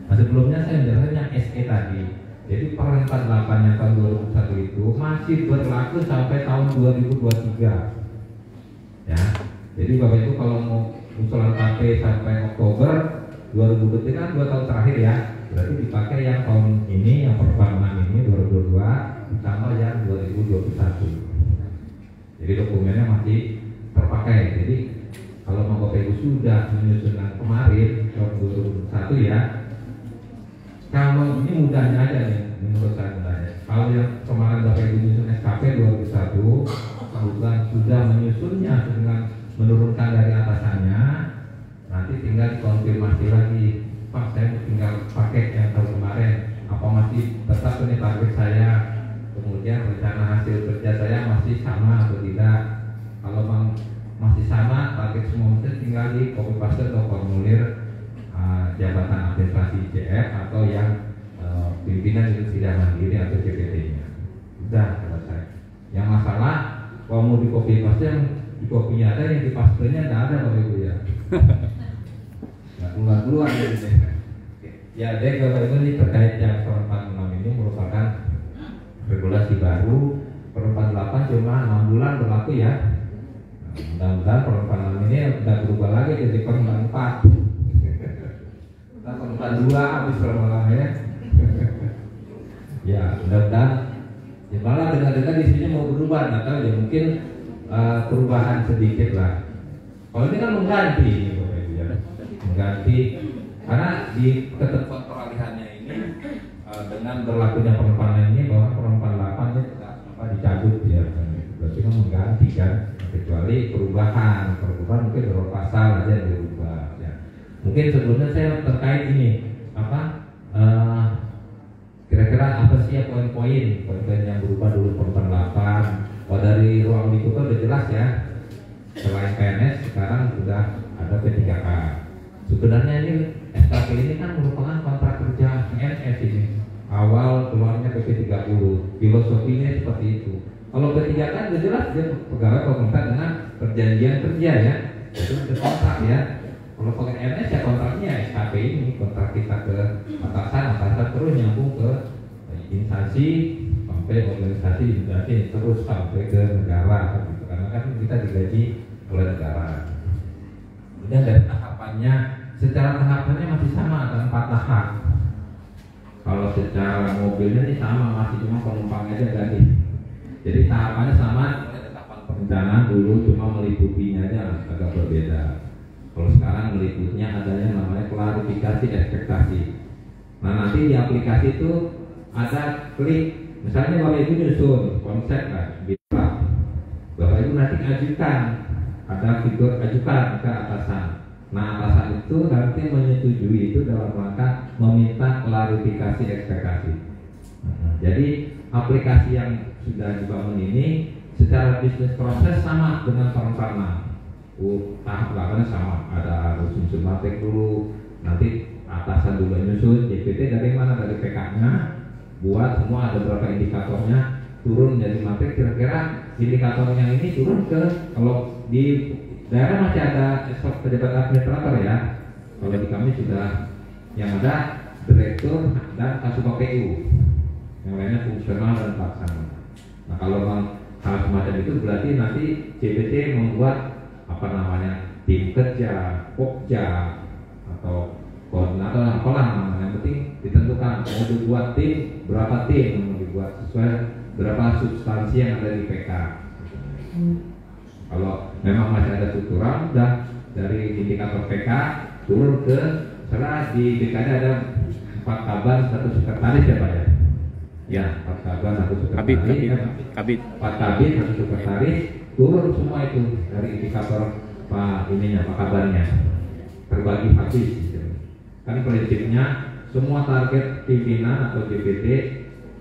Nah sebelumnya saya menjelaskan yang SE tadi. Jadi Permenpan 8 yang tahun 2001 itu masih berlaku sampai tahun 2023. Ya. Jadi Bapak Ibu kalau mau usulan KP sampai Oktober 2023 kan 2 tahun terakhir ya, berarti dipakai yang tahun ini, yang perpanjangan ini 2022 ditambah yang 2021. Jadi dokumennya masih terpakai. Jadi kalau mau Bapak Ibu sudah menyusun yang kemarin tahun 2021 ya, kalau ini mudahnya aja nih, menurut saya mudahnya. Kalau yang kemarin Bapak Ibu menyusun SKP 2021, kemudian sudah menyusunnya dengan menurunkan dari atasannya, nanti tinggal konfirmasi lagi, Pak saya tinggal pakai yang tahun kemarin, apa masih tetap ini target saya, kemudian rencana hasil kerja saya masih sama atau tidak. Kalau masih sama, target semua mesti tinggal di copy paste atau formulir jabatan administrasi JF atau yang pimpinan tidak mandiri atau JPT-nya. Udah selesai. Yang masalah kalau mau di copy paste, yang di copy-nya ada, yang di paste-nya tidak ada Bapak Ibu ya. Nggak keluar ya. Ya, jadi Bapak Ibu ini terkait yang 446 ini merupakan regulasi baru. 448 cuma 6 bulan berlaku ya. Mudah-mudahan 446 ini sudah berubah lagi jadi 444. Kita 442 habis permalamnya. Ya, mudah-mudahan ya malah dengar-dengar di sini mau berubah, nggak tahu ya, mungkin perubahan sedikit lah. Kalau ini kan mengganti, mengganti karena di ketentuan peralihannya ini dengan berlakunya perempuan ini bahwa perempuan 8 ini dicabut ya, berarti kan mengganti kan, kecuali perubahan mungkin beberapa pasal aja dirubah ya. Mungkin sebelumnya saya terkait ini kira-kira apa sih ya poin-poin yang berubah dulu perempuan 8. Oh, dari ruang lingkup udah jelas ya, selain PNS sekarang sudah ada P3K. Sebenarnya ini SKP ini kan merupakan kontrak kerja PNS ini. Awal keluarnya PP30, filosofinya seperti itu. Kalau P3K kan udah jelas dia pegawai pemerintah dengan perjanjian kerja ya, itu kontrak ya. Kalau pakai PNS ya kontraknya SKP ini, kontrak kita ke atasan terus nyambung ke instansi sampai organisasi terus sampai ke negara gitu. Karena kan kita digaji oleh negara. Kemudian dari tahapannya, secara tahapannya masih sama, ada 4 tahap. Kalau secara mobilnya ini sama, masih cuma penumpang aja ganti. Jadi tahapannya sama, tahapan perencanaan dulu cuma meliputinya aja agak berbeda. Kalau sekarang meliputnya adanya namanya klarifikasi ekspektasi. Nah nanti di aplikasi itu ada klik, misalnya Bapak Ibu nyusun konsep kan, Bapak Ibu nanti ajukan, ada fitur ajukan ke atasan. Nah atasan itu nanti menyetujui itu dalam rangka meminta klarifikasi ekspektasi. Jadi aplikasi yang sudah dibangun ini secara bisnis proses sama dengan perempuan. Tahap belakangnya sama, ada harus nyusun matrix dulu, nanti atasan dulu nyusun JPT dari mana, dari PK-nya, buat semua ada berapa indikatornya, turun jadi matrix. Kira-kira indikatornya ini turun ke, kalau di daerah masih ada pejabat administrator ya, kalau di kami sudah yang ada direktur dan kasubag PU, yang lainnya fungsional dan pelaksana. Nah kalau hal semacam itu berarti nanti JPT membuat tim kerja, pokja atau koordinator apalah namanya, yang penting ditentukan mau dibuat tim, berapa tim mau dibuat sesuai berapa substansi yang ada di PK. Kalau memang masih ada struktural, udah dari indikator PK turun ke, setelah di BKD ada 4 kabar 1 sekretaris ya Pak ya? Ya, 4 kabar 1 sekretaris, 4 kabit 1 sekretaris, turun semua itu dari indikator Pak kabarnya terbagi habis gitu. Kan prinsipnya semua target pimpinan atau JPT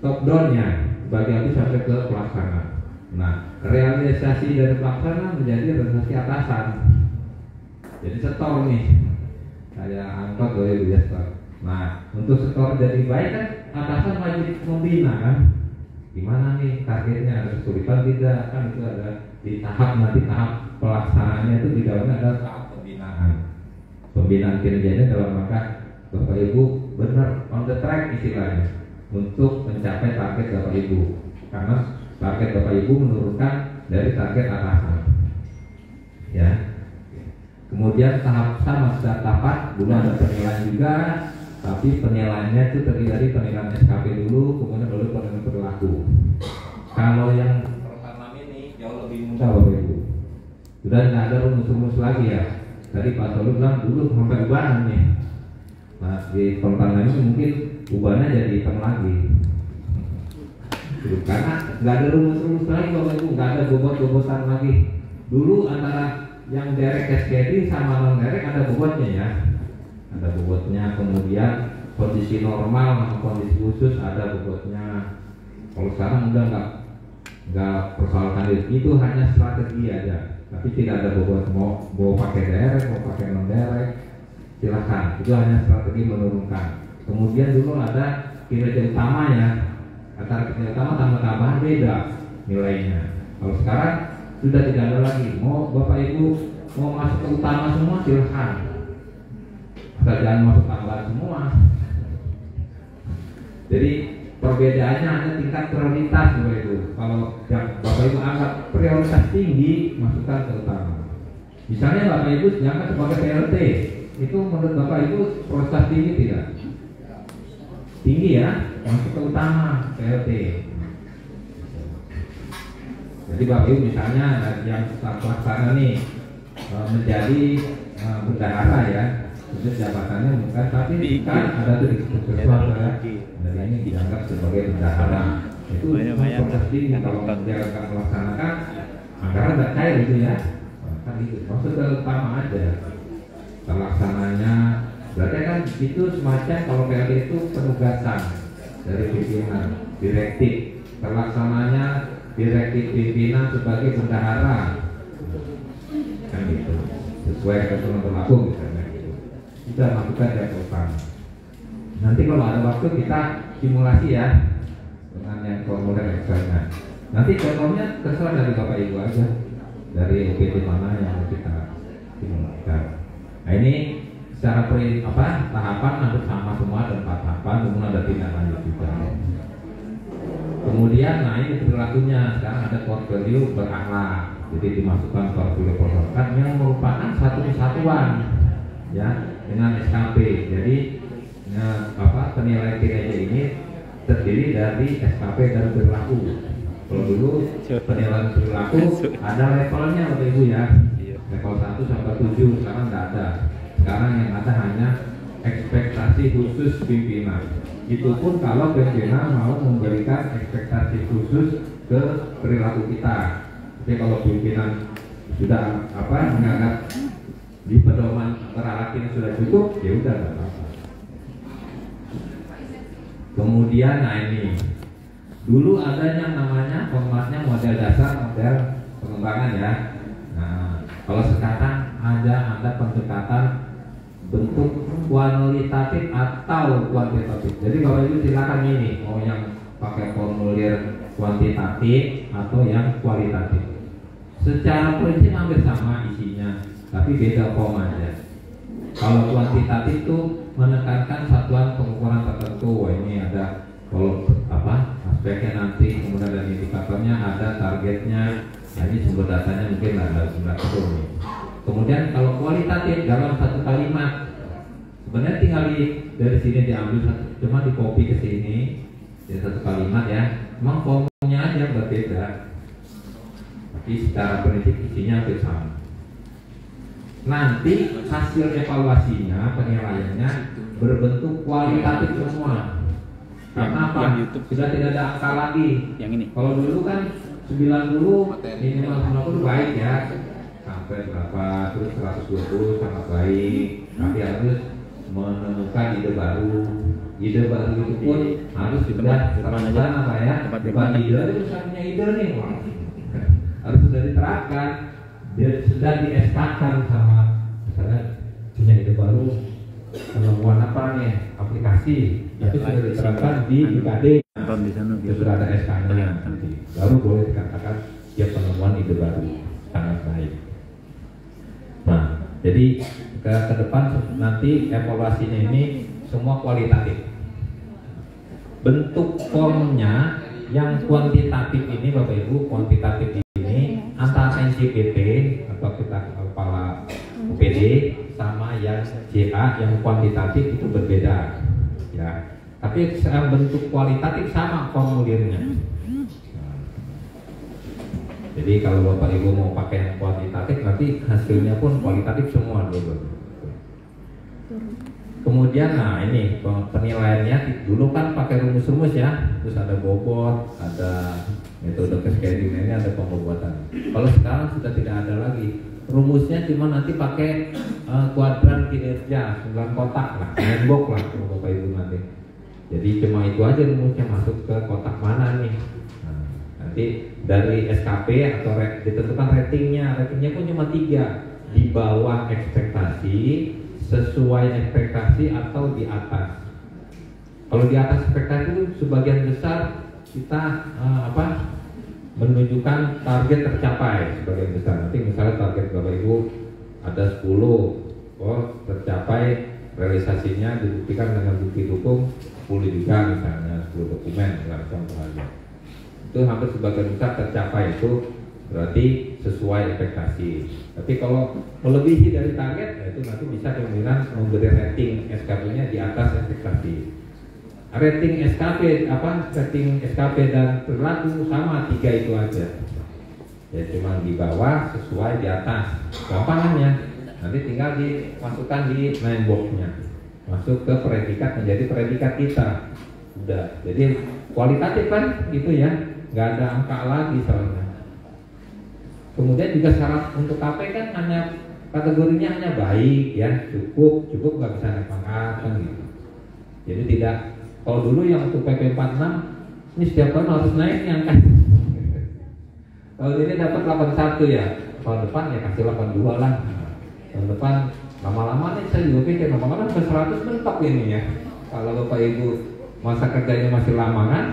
top down-nya bagi habis sampai ke pelaksana. Nah, realisasi dari pelaksana menjadi realisasi atasan. Jadi setor nih, kayak angkot oleh dia setor. Nah, untuk setor jadi baik kan atasan wajib membina kan. Gimana nih targetnya, ada kesulitan tidak, kan itu ada di tahap nanti tahap pelaksanaannya itu di dalamnya ada tahap pembinaan kinerjanya dalam rangka Bapak Ibu benar on the track istilahnya untuk mencapai target Bapak Ibu, karena target Bapak Ibu menurunkan dari target atasan ya. Kemudian tahap sama sudah tahapan, dulu ada penilaian juga, tapi penilaiannya itu terdiri dari penilaian SKP dulu, kemudian baru penilaian perilaku. Kalau yang pertama ini jauh lebih mudah Bapak Ibu. Sudah nggak ada rumus-rumus lagi ya. Tadi Pak Solu bilang dulu sampai ubahan nih. Nah di pertama ini mungkin ubahnya jadi hitam lagi. Karena nggak ada rumus-rumus lagi Bapak Ibu, nggak ada bobot-bobotan lagi. Dulu antara yang direct SKD sama non direct ada bobotnya ya, ada bobotnya. Kemudian kondisi normal sama kondisi khusus ada bobotnya. Kalau sekarang udah nggak persoalkan itu hanya strategi aja, tapi tidak ada bobot. Mau pakai direct mau pakai non direct silahkan, itu hanya strategi menurunkan. Kemudian dulu ada kinerja utamanya, antara kinerja utama tambah tambahan beda nilainya. Kalau sekarang sudah tidak ada lagi. Mau Bapak Ibu mau masuk ke utama semua silahkan, asal jangan masuk tambahan semua. Jadi perbedaannya hanya tingkat prioritas Bapak Ibu. Kalau yang Bapak Ibu anggap prioritas tinggi, masukkan ke utama. Misalnya Bapak Ibu diangkat sebagai PLT, itu menurut Bapak Ibu prioritas tinggi tidak? Tinggi ya, masuk ke utama PLT. Jadi Bapak Ibu misalnya yang pelaksana nih menjadi bendahara ya, itu jabatannya bukan, tapi kan ada tuh di keputusan ya. Dan ini dianggap sebagai bendahara. Itu proses tinggi kalau dia akan melaksanakan anggaran tidak cair gitu ya. Kan itu maksud ke utama aja. Pelaksananya berarti kan itu semacam kalau PLT itu penugasan dari pimpinan, direktif. Terlaksananya direktif pimpinan sebagai bendahara, kan gitu, sesuai ketentuan berlaku misalnya gitu. Kita masukkan dari utama. Nanti kalau ada waktu kita simulasi ya dengan yang formulir Excelnya. Nanti contohnya terserah dari Bapak Ibu aja, dari UPT mana yang kita simulasikan. Nah ini secara tahapan hampir sama semua, ada 4 tahapan, kemudian ada tindak lanjut juga. Kemudian nah ini perilakunya, sekarang ada core value berakhlak, jadi dimasukkan core value performance yang merupakan satu kesatuan ya dengan SKP. Jadi penilaian kinerja ini terdiri dari SKP dan perilaku. Kalau dulu penilaian perilaku ada levelnya Bapak Ibu ya, level 1 sampai 7, sekarang tidak ada. Sekarang yang ada hanya ekspektasi khusus pimpinan. Itu pun kalau pimpinan mau memberikan ekspektasi khusus ke perilaku kita. Jadi kalau pimpinan sudah menganggap di pedoman perilaku ini sudah cukup, ya udah nggak apa-apa. Kemudian nah ini dulu ada yang namanya formatnya model dasar, model pengembangan ya. Nah kalau sekarang ada pendekatan bentuk kualitatif atau kuantitatif. Jadi Bapak Ibu silakan ini mau yang pakai formulir kuantitatif atau yang kualitatif. Secara prinsip hampir sama isinya, tapi beda form aja. Kalau kuantitatif itu menekankan satuan pengukuran tertentu. Wah, ini ada kalau aspeknya nanti, kemudian ada indikatornya, ada targetnya. Nah, ini sumber datanya mungkin ada sumber itu nih. Kemudian kalau kualitatif dalam satu kalimat, sebenarnya tinggal dari sini diambil cuma di copy ke sini jadi satu kalimat ya. Memang formnya aja berbeda, tapi secara prinsip isinya hampir sama. Nanti hasil evaluasinya, penilaiannya berbentuk kualitatif semua. Karena apa? Sudah tidak ada angka lagi. Yang ini. Kalau dulu kan 90 minimal 90 baik ya. Sampai berapa terus 120 sangat baik, tapi harus menemukan ide baru itu pun harus sudah terapkan apa ya, bukan ide itu sudah punya ide nih, harus sudah diterapkan, sudah di-SK-kan sama misalnya punya ide baru penemuan apa nih aplikasi, tapi sudah diterapkan di IKD, sudah ada SK-nya, baru boleh dikatakan dia penemuan ide baru sangat baik. Nah, jadi ke depan nanti evaluasinya ini semua kualitatif. Bentuk formnya yang kuantitatif ini Bapak Ibu, kuantitatif ini antara NCPT atau kita kepala UPT GD sama yang JA yang kuantitatif itu berbeda ya. Tapi bentuk kualitatif sama formulirnya. Jadi kalau Bapak Ibu mau pakai yang kuantitatif nanti hasilnya pun kualitatif semua dulu. Kemudian nah ini penilaiannya dulu kan pakai rumus-rumus ya, terus ada bobot, ada metode cascading, ini ada pembobotan. Kalau sekarang sudah tidak ada lagi. Rumusnya cuma nanti pakai kuadran kinerja 9 kotak lah, nembok lah kalau Bapak Ibu nanti. Jadi cuma itu aja rumusnya masuk ke kotak mana nih. Nah, nanti dari SKP atau ditentukan ratingnya pun cuma 3, di bawah ekspektasi, sesuai ekspektasi atau di atas. Kalau di atas ekspektasi itu sebagian besar kita menunjukkan target tercapai sebagian besar. Nanti misalnya target Bapak Ibu ada 10, tercapai, realisasinya dibuktikan dengan bukti dukung 10 juga misalnya 10 dokumen contoh aja. Itu hampir sebagian besar tercapai, itu berarti sesuai ekspektasi. Tapi kalau melebihi dari target, ya itu nanti bisa pimpinan memberi rating SKP-nya di atas ekspektasi. Rating SKP dan perilaku sama 3 itu aja. Ya cuma di bawah sesuai di atas. Gampangannya nanti tinggal dimasukkan di nine box-nya. Masuk ke predikat menjadi predikat kita. Udah. Jadi kualitatif kan gitu ya. Nggak ada angka lagi soalnya. Kemudian juga syarat untuk KP kan hanya kategorinya hanya baik ya, cukup nggak bisa naik pangkat kan gitu. Jadi tidak, kalau dulu yang untuk PP 46 ini setiap tahun harus naik yang kan. Kalau ini dapat 81 ya, tahun depan ya kasih 82 lah. Tahun depan lama-lama nih saya juga pikir lama-lama ke 100 mentok ini ya. Kalau Bapak Ibu masa kerjanya masih lama kan,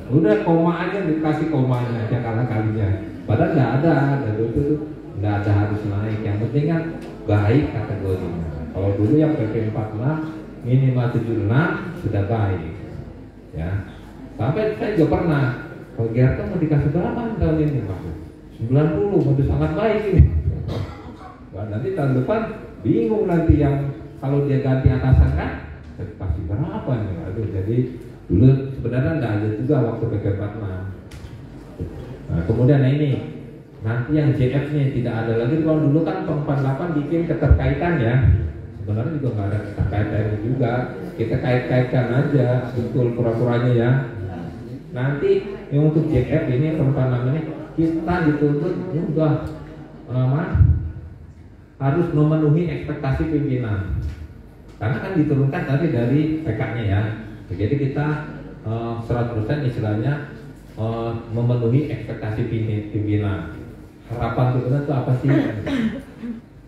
udah koma aja dikasih komanya aja kalinya. Padahal nggak ada itu nggak ada harus naik. Yang penting kan baik kategorinya. Kalau dulu yang PP 46 minimal 76 sudah baik, ya. Sampai saya juga pernah, kalau GRT mau dikasih berapa tahun ini Pak? 90, itu sangat baik ini. Nah, nanti tahun depan bingung nanti yang kalau dia ganti atasan kan, kasih berapa nih? Aduh, jadi dulu sebenarnya nggak ada juga waktu PP 46. Nah, kemudian ini nanti yang JF-nya tidak ada lagi. Kalau dulu kan 48 bikin keterkaitan ya. Sebenarnya juga nggak ada keterkaitannya juga. Kita kait-kaitkan aja betul pura-puranya ya. Nanti yang untuk JF ini 46 ini kita dituntut juga harus memenuhi ekspektasi pimpinan. Karena kan diturunkan tadi dari PK-nya ya. Jadi kita 100% istilahnya memenuhi ekspektasi pimpinan. Harapan pimpinan itu apa sih?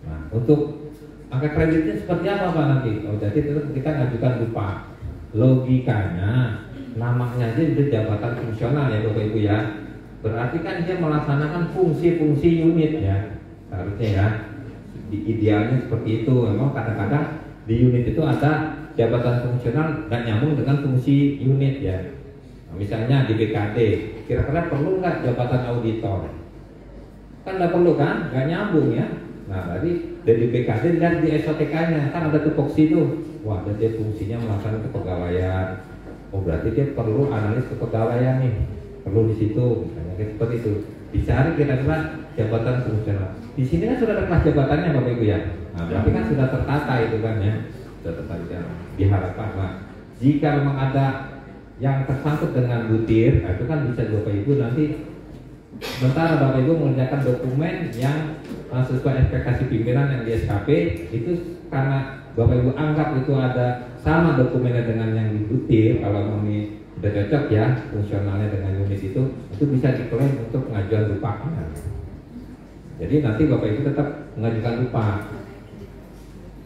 Nah, untuk angka kreditnya seperti apa Pak nanti? Jadi kita ngajukan lupa. Logikanya namanya aja itu jabatan fungsional ya Bapak Ibu ya. Berarti kan dia melaksanakan fungsi-fungsi unit ya. Seharusnya ya. Idealnya seperti itu. Memang kadang-kadang di unit itu ada jabatan fungsional nggak nyambung dengan fungsi unit ya. Misalnya di BKD, kira-kira perlu nggak jabatan auditor? Kan nggak perlu kan, nggak nyambung ya. Nah tadi dari BKD dan di SOTK-nya kan ada tupoksi itu. Wah, dan dia fungsinya melaksanakan kepegawaian. Oh berarti dia perlu analis kepegawaian nih, perlu di situ, misalnya seperti itu. Dicari kira-kira jabatan fungsional. Di sini kan sudah ada kelas jabatannya Bapak Ibu ya. Nah berarti kan sudah tertata itu kan ya, sudah tertata. Diharapkan lah. Jika memang ada yang tersangkut dengan butir, itu kan bisa Bapak Ibu nanti sementara Bapak Ibu mengerjakan dokumen yang sesuai ekspektasi pimpinan yang di SKP itu karena Bapak Ibu anggap itu ada sama dokumennya dengan yang di butir, kalau ini sudah cocok ya fungsionalnya dengan unit itu bisa diklaim untuk pengajuan lupa. Jadi nanti Bapak Ibu tetap mengajukan lupa.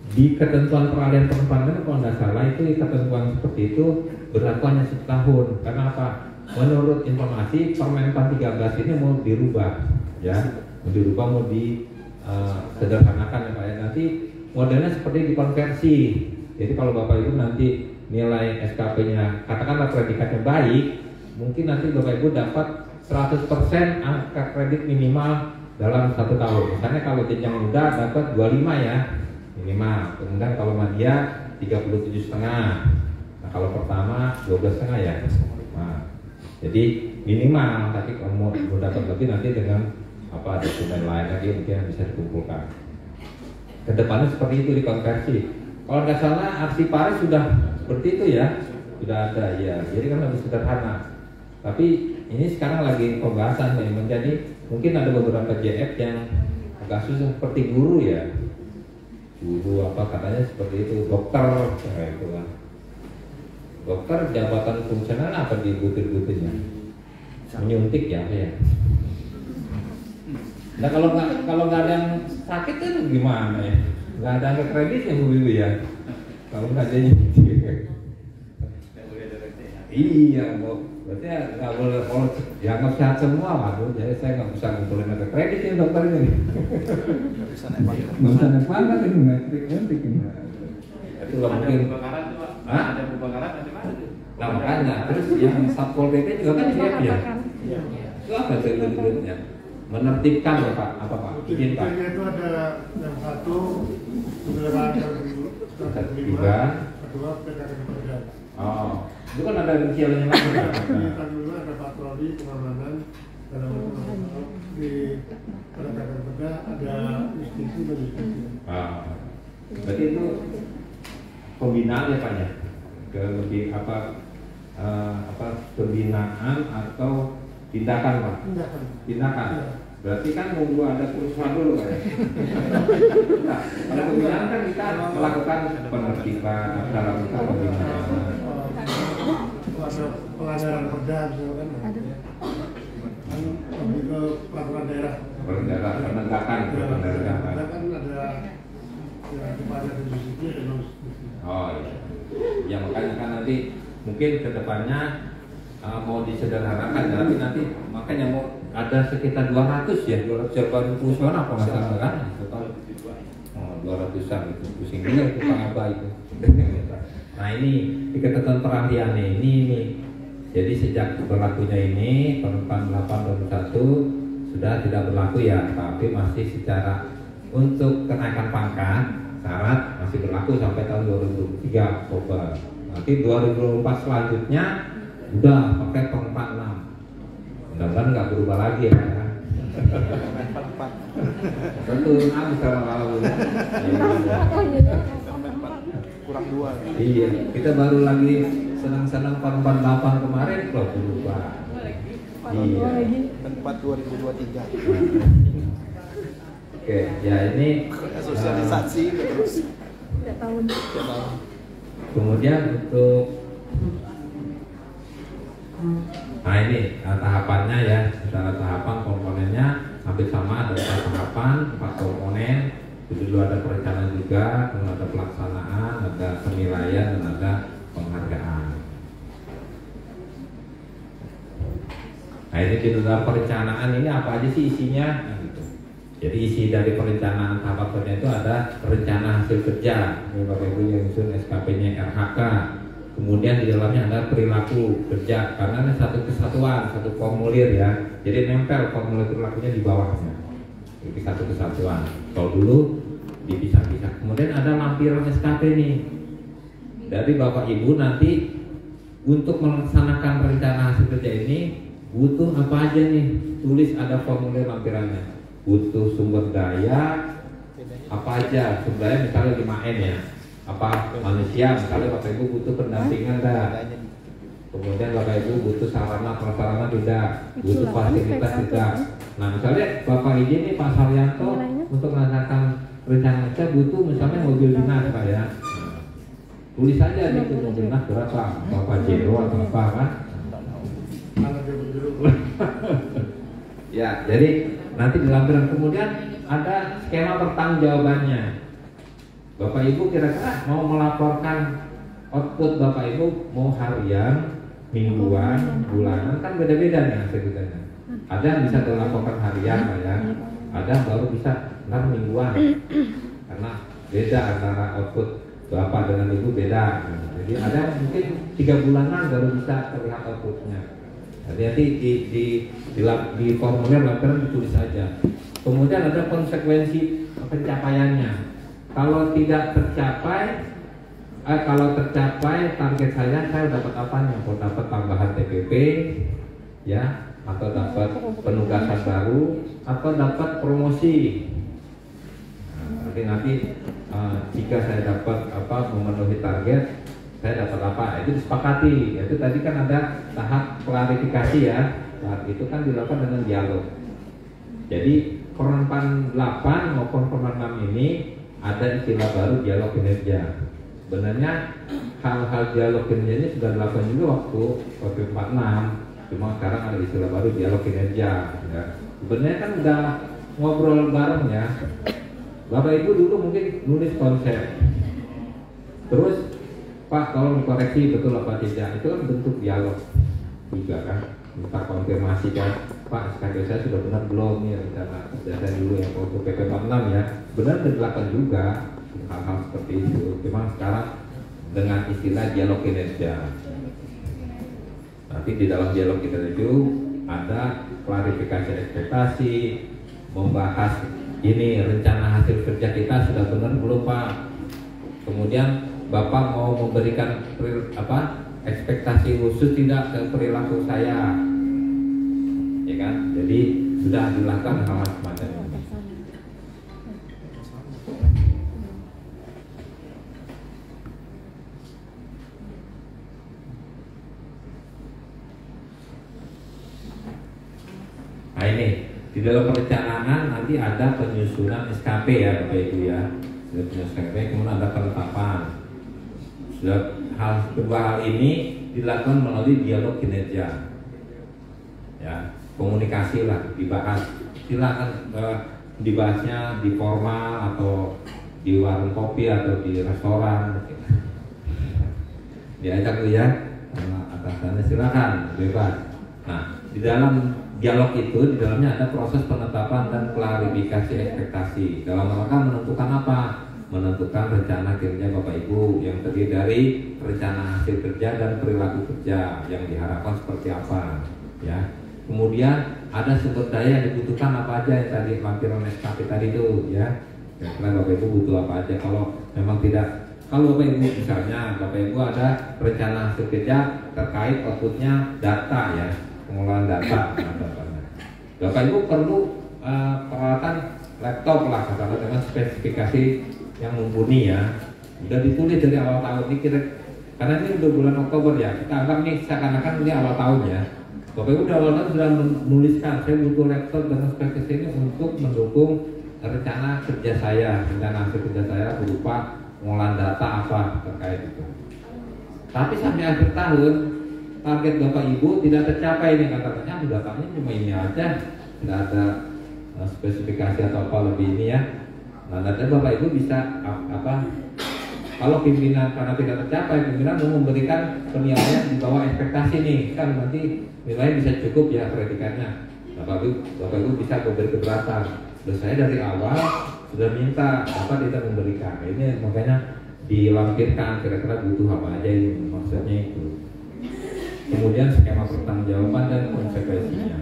Di ketentuan peralihan penempatan kalau tidak salah itu ketentuan seperti itu berlaku hanya setahun. Karena apa? Menurut informasi Permenpan 13 ini mau dirubah, ya, mau disederhanakan ya Pak ya. Nanti modelnya seperti dikonversi. Jadi kalau Bapak Ibu nanti nilai SKP-nya katakanlah predikatnya baik, mungkin nanti Bapak Ibu dapat 100% angka kredit minimal dalam 1 tahun. Misalnya kalau jenjang muda dapat 25 ya minimal. Kemudian kalau madya 37,5. Nah kalau pertama 12,5 ya. Nah, jadi minimal. Tapi kalau mau dapat lebih nanti dengan apa dokumen lain lagi mungkin bisa dikumpulkan. Kedepannya seperti itu dikonversi. Kalau nggak salah Arsipari sudah seperti itu ya, sudah ada ya. Jadi kan lebih sederhana. Tapi ini sekarang lagi pembahasan nih, menjadi mungkin ada beberapa JF yang agak susah seperti guru ya. Guru apa katanya seperti itu, dokter kayak itu kan. Dokter jabatan fungsional apa di butir-butirnya? Menyuntik ya apa ya? Nah kalau nggak ada yang sakit kan gimana ya? Nggak ada angka kreditnya Bu ya? Kalau nggak ada nyuntik. Iya, berarti nggak boleh kalau dianggap sehat semua, waduh. Jadi saya nggak bisa ngumpulin angka kredit ya dokter ini. Nggak bisa naik pangkat ini, nyuntik ini. Itu lah mungkin. Ada pembakaran macam mana? Nah makanya, terus yang Satpol PP juga kan siap ya. Itu apa duitnya? Menertibkan ya Pak, apa Pak? Izin Pak. Itu ada yang satu penggeledahan ketertiban, kedua pendataan kerja. Oh, itu kan ada rinciannya lagi kan? Yang kedua ada patroli pengamanan dalam di pendataan kerja ada justisi dan justisi. Berarti itu pembinaan ya Pak ya? Ke lebih apa pembinaan atau tindakan Pak? Tindakan. Berarti kan nunggu ada kerusuhan dulu Pak ya? Nah, pada pembinaan kan kita melakukan penertiban dalam pembinaan. Ada pelanggaran perda misalkan. Kan lebih ke peraturan daerah. Penegakan. Ada kan ada ya kepada justisi dan non justisi. Oh iya. Ya makanya kan nanti mungkin kedepannya mau disederhanakan, tapi nanti makanya mau ada sekitar 200 ya, 200 jawaban perusahaan apa masalah kan? Total 200-an itu pusing juga itu Pak Aba itu. Nah ini di ketentuan perahlian ini. Jadi sejak berlakunya ini penetapan 8 sudah tidak berlaku ya, tapi masih secara untuk kenaikan pangkat syarat masih berlaku sampai tahun 2003 Oktober. Nanti 2024 selanjutnya udah pakai per 46. Mudah-mudahan nggak berubah lagi ya. Tentu sekarang kalau Kurang 2. iya, kita baru lagi senang-senang per 48 kemarin loh berubah. Iya. 4 2023. Oke, ya ini Sosialisasi terus. Kemudian untuk nah ini tahapannya ya, secara tahapan komponennya hampir sama, ada 4 tahapan, 4 komponen. Dulu ada perencanaan juga, kemudian ada pelaksanaan, ada penilaian, dan ada penghargaan. Nah ini di dalam perencanaan ini apa aja sih isinya? Nah, gitu. Jadi isi dari perencanaan tahap pertama itu ada rencana hasil kerja, ini Bapak Ibu yang usul SKP-nya RHK. Kemudian di dalamnya ada perilaku kerja, karena ini satu kesatuan, satu formulir ya. Jadi nempel formulir perilakunya di bawahnya. Jadi satu kesatuan. Kalau dulu dipisah-pisah. Kemudian ada lampiran SKP nih. Dari Bapak Ibu nanti untuk melaksanakan rencana hasil kerja ini butuh apa aja nih? Tulis ada formulir lampirannya. Butuh sumber daya apa aja? Sumber daya misalnya 5M ya. Apa manusia? Misalnya Bapak Ibu butuh pendampingan dah. Kemudian Bapak Ibu butuh sarana prasarana tidak, butuh fasilitas tidak. Nah misalnya Bapak ini Pak Saryanto untuk melaksanakan rencana kerja butuh misalnya mobil dinas Pak ya. Tulis saja di itu mobil dinas berapa, Bapak Jero atau apa kan? Ya, jadi nanti di lampiran kemudian ada skema pertanggungjawabannya. Bapak Ibu kira-kira mau melaporkan output Bapak Ibu mau harian, mingguan, bulanan kan beda-beda nih hasil kerjanya. Ada yang bisa dilaporkan harian Pak ya, ada yang baru bisa ntar mingguan karena beda antara output Bapak dengan Ibu beda. Jadi ada yang mungkin 3 bulanan baru bisa terlihat outputnya. Nanti di formulir laporan ditulis saja. Kemudian ada konsekuensi pencapaiannya. Kalau tidak tercapai, kalau tercapai target saya dapat apanya? Mau dapat tambahan TPP, ya, atau dapat penugasan baru, atau dapat promosi. Nanti jika saya dapat memenuhi target, saya dapat apa? Itu disepakati. Itu tadi kan ada tahap klarifikasi ya. Nah, itu kan dilakukan dengan dialog. Jadi Permen 8 maupun Permen 6 ini ada istilah baru dialog kinerja. Sebenarnya hal-hal dialog kinerja ini sudah dilakukan juga waktu PP 46. Cuma sekarang ada istilah baru dialog kinerja. Ya. Sebenarnya kan udah ngobrol bareng ya. Bapak Ibu dulu mungkin nulis konsep, terus Pak tolong dikoreksi betul apa tidak, itu kan bentuk dialog juga kan, minta konfirmasi kan, Pak SKP saya sudah benar belum ya, rencana kerja saya dulu yang untuk PP 46 ya, benar dilakukan juga hal-hal seperti itu, cuma sekarang dengan istilah dialog kinerja. Nanti di dalam dialog kinerja itu ada klarifikasi ekspektasi, membahas ini rencana hasil kerja kita sudah benar belum Pak. Kemudian Bapak mau memberikan ekspektasi khusus tidak ke perilaku saya, ya kan? Jadi sudah dilakukan hal semacam ini. Nah ini di dalam perencanaan nanti ada penyusunan SKP ya Bapak Ibu ya. Sudah penyusunan SKP, kemudian ada penetapan. Sudah kedua hal ini dilakukan melalui dialog kinerja. Ya, komunikasi lah dibahas. Silakan dibahasnya di formal atau di warung kopi atau di restoran. Diajak ya, atasannya silakan bebas. Nah, di dalam dialog itu di dalamnya ada proses penetapan dan klarifikasi ekspektasi dalam rangka menentukan apa? Menentukan rencana kinerja Bapak Ibu yang terdiri dari rencana hasil kerja dan perilaku kerja yang diharapkan seperti apa, ya. Kemudian ada sumber daya yang dibutuhkan apa aja yang tadi lampiran SKP tadi itu, ya. Kira-kira Bapak Ibu butuh apa aja. Kalau memang tidak, kalau Bapak Ibu misalnya Bapak Ibu ada rencana hasil kerja terkait outputnya data ya, pengelolaan data. Bapak Ibu perlu peralatan laptop lah katakanlah dengan spesifikasi yang mumpuni ya. Sudah ditulis dari awal tahun ini karena ini udah bulan Oktober ya. Kita anggap nih seakan-akan ini awal tahun ya. Bapak Ibu awal tahun sudah menuliskan saya butuh laptop dengan spesifikasi ini untuk mendukung rencana kerja saya, rencana hasil kerja saya berupa pengolahan data apa terkait itu. Tapi sampai akhir tahun target Bapak Ibu tidak tercapai nih katanya, datanya cuma ini aja, tidak ada spesifikasi atau apa lebih ini ya. Nah nanti Bapak Ibu bisa kalau pimpinan karena tidak tercapai, pimpinan mau memberikan penilaian di bawah ekspektasi nih, kan nanti nilai bisa cukup ya predikannya. Bapak Ibu bisa memberi keberatan. Terus saya dari awal sudah minta apa tidak memberikan. Ini makanya dilampirkan kira-kira butuh apa aja ini maksudnya itu. Kemudian skema pertanggungjawaban dan konsekuensinya.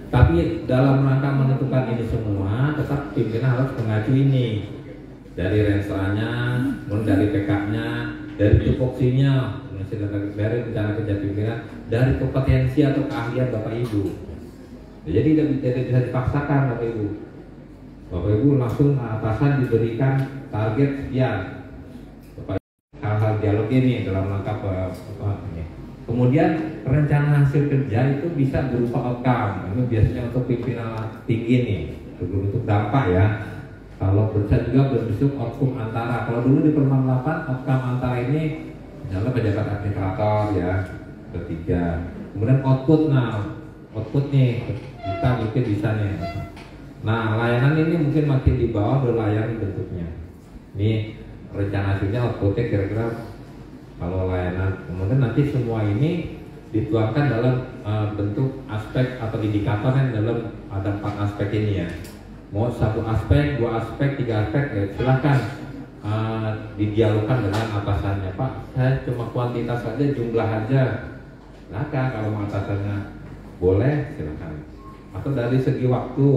Tapi dalam rangka menentukan ini semua, tetap pimpinan harus mengacu ini dari renslanya, dari PK-nya, dari tupoksinya, dari rencana kerja pimpinan, dari kompetensi atau keahlian Bapak Ibu. Jadi tidak bisa dipaksakan Bapak Ibu. Bapak Ibu langsung atasan diberikan target sekian. Hal-hal dialog ini dalam rangka ini. Kemudian rencana hasil kerja itu bisa berupa outcome. Ini biasanya untuk pimpinan tinggi nih, berbentuk dampak ya. Kalau bisa juga berbentuk outcome antara. Kalau dulu di Permen 8 outcome antara ini adalah pejabat administrator ya, ketiga. Kemudian output, output nih kita mungkin bisa nih. Nah layanan ini mungkin makin di bawah berlayar bentuknya. Ini rencana hasilnya outputnya kira-kira. Kalau layanan, kemudian nanti semua ini dituangkan dalam bentuk aspek atau indikator yang dalam ada 4 aspek ini ya. Mau 1 aspek, 2 aspek, 3 aspek, ya silahkan didialogkan dengan atasannya. Pak, saya cuma kuantitas saja, jumlah aja. Silakan kalau atasannya boleh silakan. Atau dari segi waktu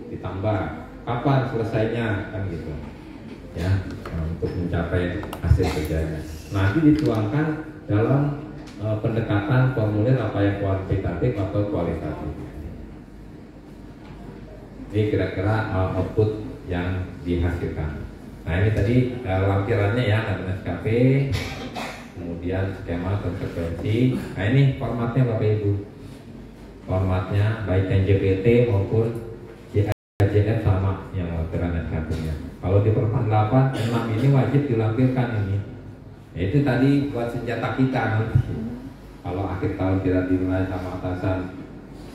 ditambah, kapan selesainya kan gitu ya, untuk mencapai hasil kerjanya. Nanti dituangkan dalam pendekatan formulir apa yang kuantitatif atau kualitatif. Ini kira-kira output yang dihasilkan. Nah ini tadi lampirannya ya, ada SKP, kemudian skema konsekuensi. Nah ini formatnya Bapak Ibu. Formatnya baik yang JPT maupun JF sama yang lampiran SKP-nya. Kalau di Perpan 8, 6 ini wajib dilampirkan ini. Itu tadi buat senjata kita nanti. Kalau akhir tahun tidak dinilai sama atasan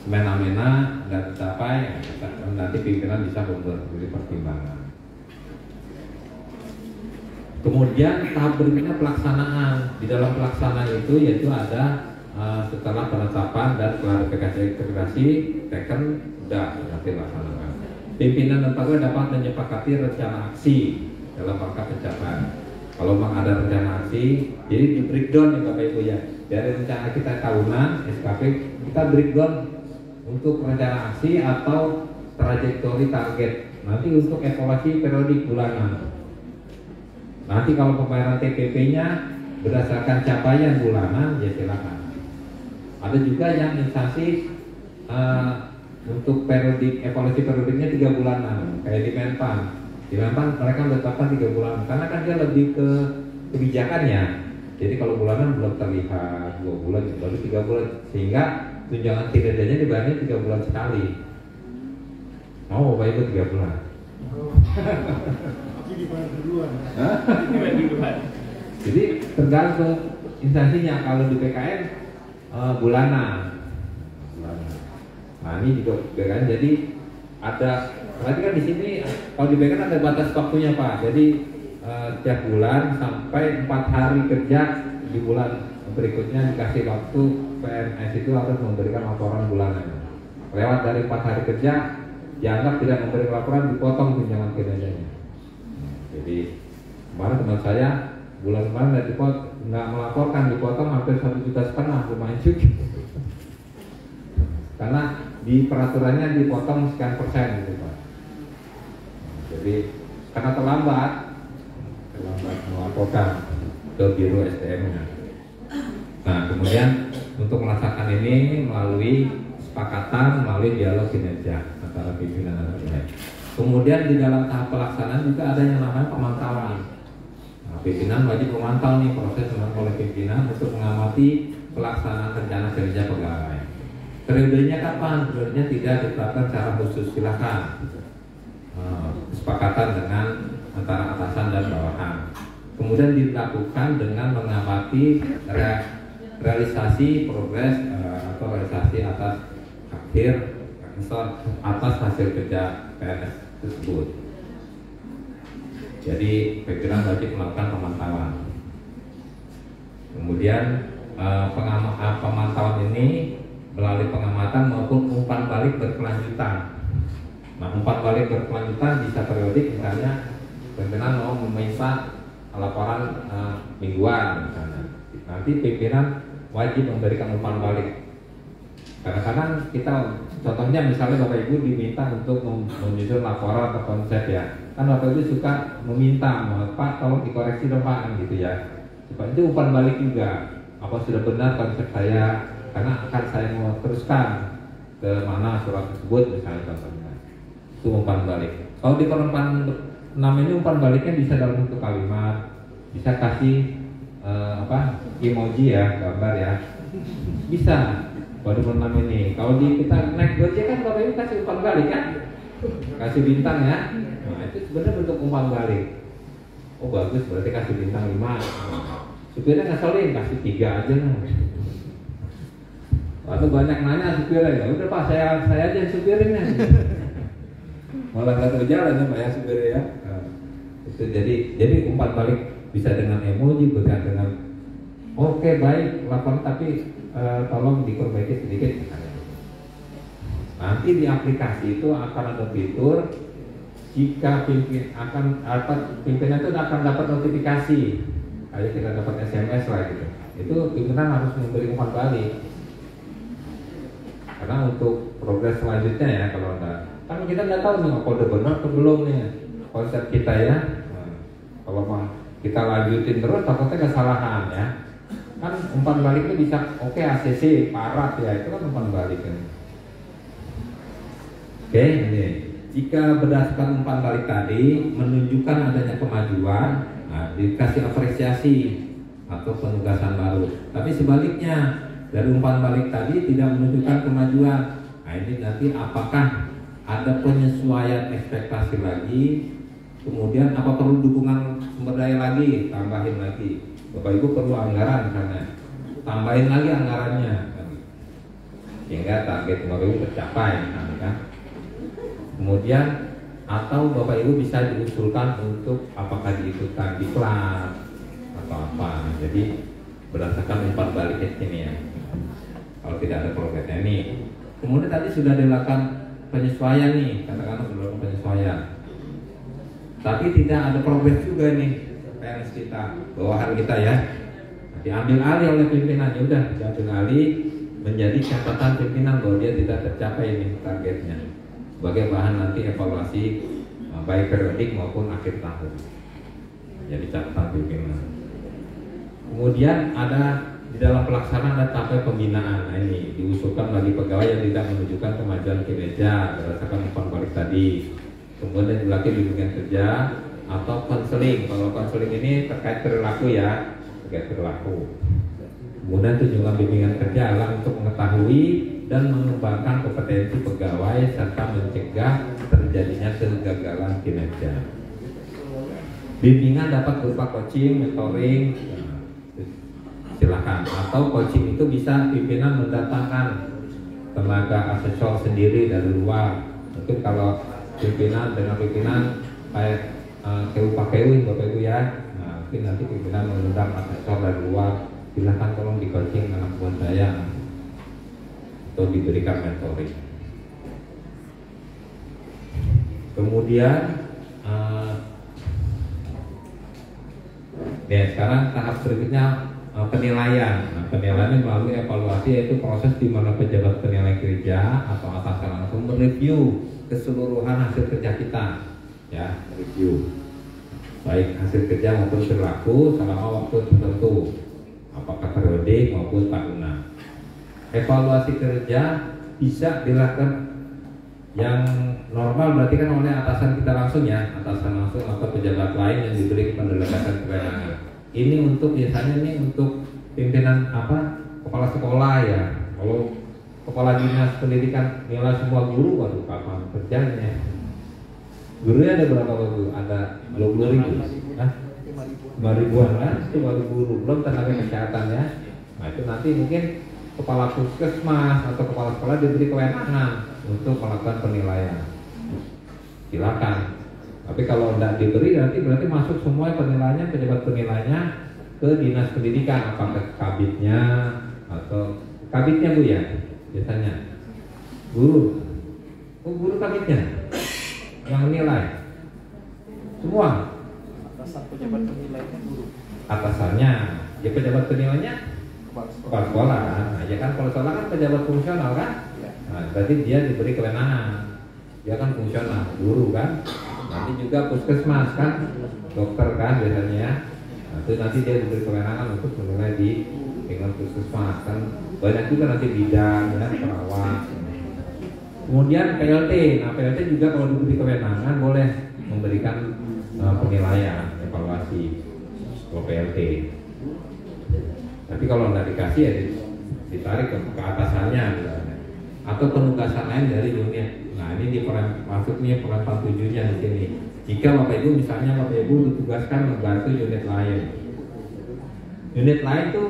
semena-mena dan tercapai, nanti pimpinan bisa membuat pertimbangan. Kemudian tahap berikutnya pelaksanaan. Di dalam pelaksanaan itu yaitu ada setelah penetapan dan klarifikasi teken sudah nanti laksanakan. Pimpinan dan pegawai dapat menyepakati rencana aksi dalam rangka pencapaian. Kalau memang ada rencana aksi, jadi di breakdown ya Bapak Ibu ya. Dari rencana kita tahunan SKP, kita breakdown untuk rencana aksi atau trajektori target. Nanti untuk evaluasi periodik bulanan. Nanti kalau pembayaran TPP-nya berdasarkan capaian bulanan, ya silakan. Ada juga yang instansi untuk periodik, evaluasi periodiknya 3 bulanan, kayak di Menpan. Di Menpan mereka menetapkan 3 bulan, karena kan dia lebih ke kebijakannya. Jadi kalau bulanan belum terlihat 2 bulan, baru 3 bulan, sehingga tunjangan kinerjanya dibayarnya 3 bulan sekali. Mau Bapak Ibu 3 bulan? Dibayar duluan. Jadi tergantung instansinya. Kalau di PKN bulanan. Nah ini juga PKN. Jadi ada. Berarti kan di sini kalau di PKN ada batas waktunya Pak. Jadi tiap bulan sampai 4 hari kerja di bulan berikutnya dikasih waktu PNS itu harus memberikan laporan bulanan. Lewat dari 4 hari kerja dianggap tidak memberi laporan, dipotong tunjangan kinerjanya. Jadi kemarin teman saya bulan kemarin nggak melaporkan, dipotong hampir 1,5 juta, lumayan juga. Karena di peraturannya dipotong sekian persen gitu Pak. Jadi karena terlambat melaporkan ke Biro SDM-nya. Nah kemudian untuk melaksanakan ini melalui kesepakatan, melalui dialog kinerja antara pimpinan dan pegawai. Kemudian di dalam tahap pelaksanaan juga ada yang namanya pemantauan. Nah, pimpinan wajib memantau nih proses oleh pimpinan untuk mengamati pelaksanaan rencana kerja pegawai. Periodenya kapan? Periodenya tidak ditetapkan secara khusus, silakan. Kesepakatan dengan antara atasan dan bawahan. Kemudian dilakukan dengan mengamati realisasi progres atau realisasi atas hasil kerja PNS tersebut. Jadi pimpinan wajib melakukan pemantauan. Kemudian pemantauan ini melalui pengamatan maupun umpan balik berkelanjutan. Nah, umpan balik berkelanjutan bisa periodik, misalnya pimpinan mau meminta laporan mingguan misalnya. Nanti pimpinan wajib memberikan umpan balik. Kadang-kadang kita, contohnya misalnya Bapak Ibu diminta untuk menyusun laporan atau konsep ya, kan Bapak Ibu suka meminta, Pak tolong dikoreksi dong Pak, gitu ya. Supaya itu umpan balik juga, apa sudah benar konsep saya, karena akan saya mau teruskan ke mana surat tersebut misalnya contohnya. Itu umpan balik. Kalau di Perpan 6 ini umpan baliknya bisa dalam bentuk kalimat, bisa kasih emoji ya, gambar ya, bisa. Baru 6 ini. Kalau di kita naik Gojek kan Bapak Ibu kasih umpan balik kan? Kasih bintang ya. Nah, itu sebenarnya bentuk umpan balik. Oh bagus, berarti kasih bintang 5. Supirnya ngeselin, kasih 3 aja lah. Lalu banyak nanya supirnya, ya udah Pak, saya aja yang supirinnya. Malah nggak terjalan ya Pak ya supirnya ya. Nah, itu jadi umpan balik bisa dengan emoji, bukan dengan oke baik, lapor tapi tolong diperbaiki sedikit. Nanti di aplikasi itu akan ada fitur jika pimpinan itu akan dapat notifikasi, kayak kita dapat SMS lah gitu. Itu pimpinan harus memberi umpan balik. Karena untuk progres selanjutnya ya, kalau ada, kan kita nggak tahu nih apa udah benar atau belum nih konsep kita ya. Nah, kalau kita lanjutin terus takutnya kesalahan ya. Kan umpan baliknya bisa oke ACC parat ya, itu kan umpan balik kan. Oke, ini jika berdasarkan umpan balik tadi menunjukkan adanya kemajuan, nah, dikasih apresiasi atau penugasan baru. Tapi sebaliknya dari umpan balik tadi tidak menunjukkan kemajuan, nah ini nanti apakah ada penyesuaian ekspektasi lagi, kemudian apa perlu dukungan sumber daya lagi, tambahin lagi. Bapak Ibu perlu anggaran karena tambahin lagi anggarannya, sehingga target Bapak Ibu tercapai, kan? Kemudian atau Bapak Ibu bisa diusulkan untuk apakah diikutkan di kelas atau apa. Jadi berdasarkan umpan balik ini ya. Kalau tidak ada progresnya ini, kemudian tadi sudah dilakukan penyesuaian nih, katakanlah sudah dilakukan penyesuaian, tapi tidak ada progres juga nih PNS kita, bawahan kita ya, diambil alih oleh pimpinannya, udah diambil alih menjadi catatan pimpinan bahwa dia tidak tercapai ini targetnya, sebagai bahan nanti evaluasi baik periodik maupun akhir tahun, jadi catatan pimpinan. Kemudian ada di dalam pelaksanaan ada tahap pembinaan. Nah ini diusulkan bagi pegawai yang tidak menunjukkan kemajuan kinerja berdasarkan umpan balik tadi. Kemudian dilakukan bimbingan kerja atau konseling. Kalau konseling ini terkait perilaku ya, terkait perilaku. Kemudian tujuan bimbingan kerja adalah untuk mengetahui dan mengembangkan kompetensi pegawai serta mencegah terjadinya kegagalan kinerja. Bimbingan dapat berupa coaching, mentoring, silakan, atau coaching itu bisa pimpinan mendatangkan tenaga asesor sendiri dari luar. Mungkin kalau pimpinan dengan pimpinan kayak KU Bapak Ibu ya, nah, mungkin nanti pimpinan mengundang asesor dari luar, silakan tolong di coaching anak buah saya atau diberikan mentoring. Kemudian ya sekarang tahap berikutnya penilaian. Nah, penilaian melalui evaluasi, yaitu proses di mana pejabat penilai kerja atau atasan langsung mereview keseluruhan hasil kerja kita, ya, review baik hasil kerja maupun perilaku selama waktu tertentu, apakah periodik maupun tahunan. Evaluasi kerja bisa dilakukan yang normal berarti kan oleh atasan kita langsung ya, atasan langsung atau pejabat lain yang diberi pendelegasian kewenangan. Ini untuk biasanya ini untuk pimpinan kepala sekolah ya. Kalau kepala dinas pendidikan nilai semua guru, waduh kapan kerjanya? Gurunya ada berapa guru? Ada 20.000, 5.000-an kan? Itu baru guru, belum tenaga kesehatan ya. Nah itu nanti mungkin kepala puskesmas atau kepala sekolah diberi kewenangan untuk melakukan penilaian. Silakan. Tapi kalau tidak diberi nanti berarti masuk semua penilaiannya, pejabat penilaiannya ke dinas pendidikan, apakah kabitnya atau kabitnya Bu ya biasanya guru, guru kabitnya yang menilai semua. Atasan pejabat penilainya guru. Atasannya ya pejabat penilainya kepala sekolah kan. Nah, ya kan kalau sekolah kan pejabat fungsional kan. Nah, berarti dia diberi kewenangan. Dia kan fungsional, guru kan. Nanti juga puskesmas kan, dokter kan biasanya. Nah, itu nanti dia diberi kewenangan untuk menilai di tingkat puskesmas kan. Banyak juga nanti bidang ya, perawat. Kemudian PLT. Nah, PLT juga kalau diberi kewenangan boleh memberikan penilaian, evaluasi kalau PLT. Tapi kalau nggak dikasih ya ditarik ke atasannya misalnya. Atau penugasan lain dari unit. Nah ini maksudnya peran 7-nya di sini. Jika Bapak Ibu misalnya Bapak Ibu ditugaskan membantu unit lain. Unit lain tuh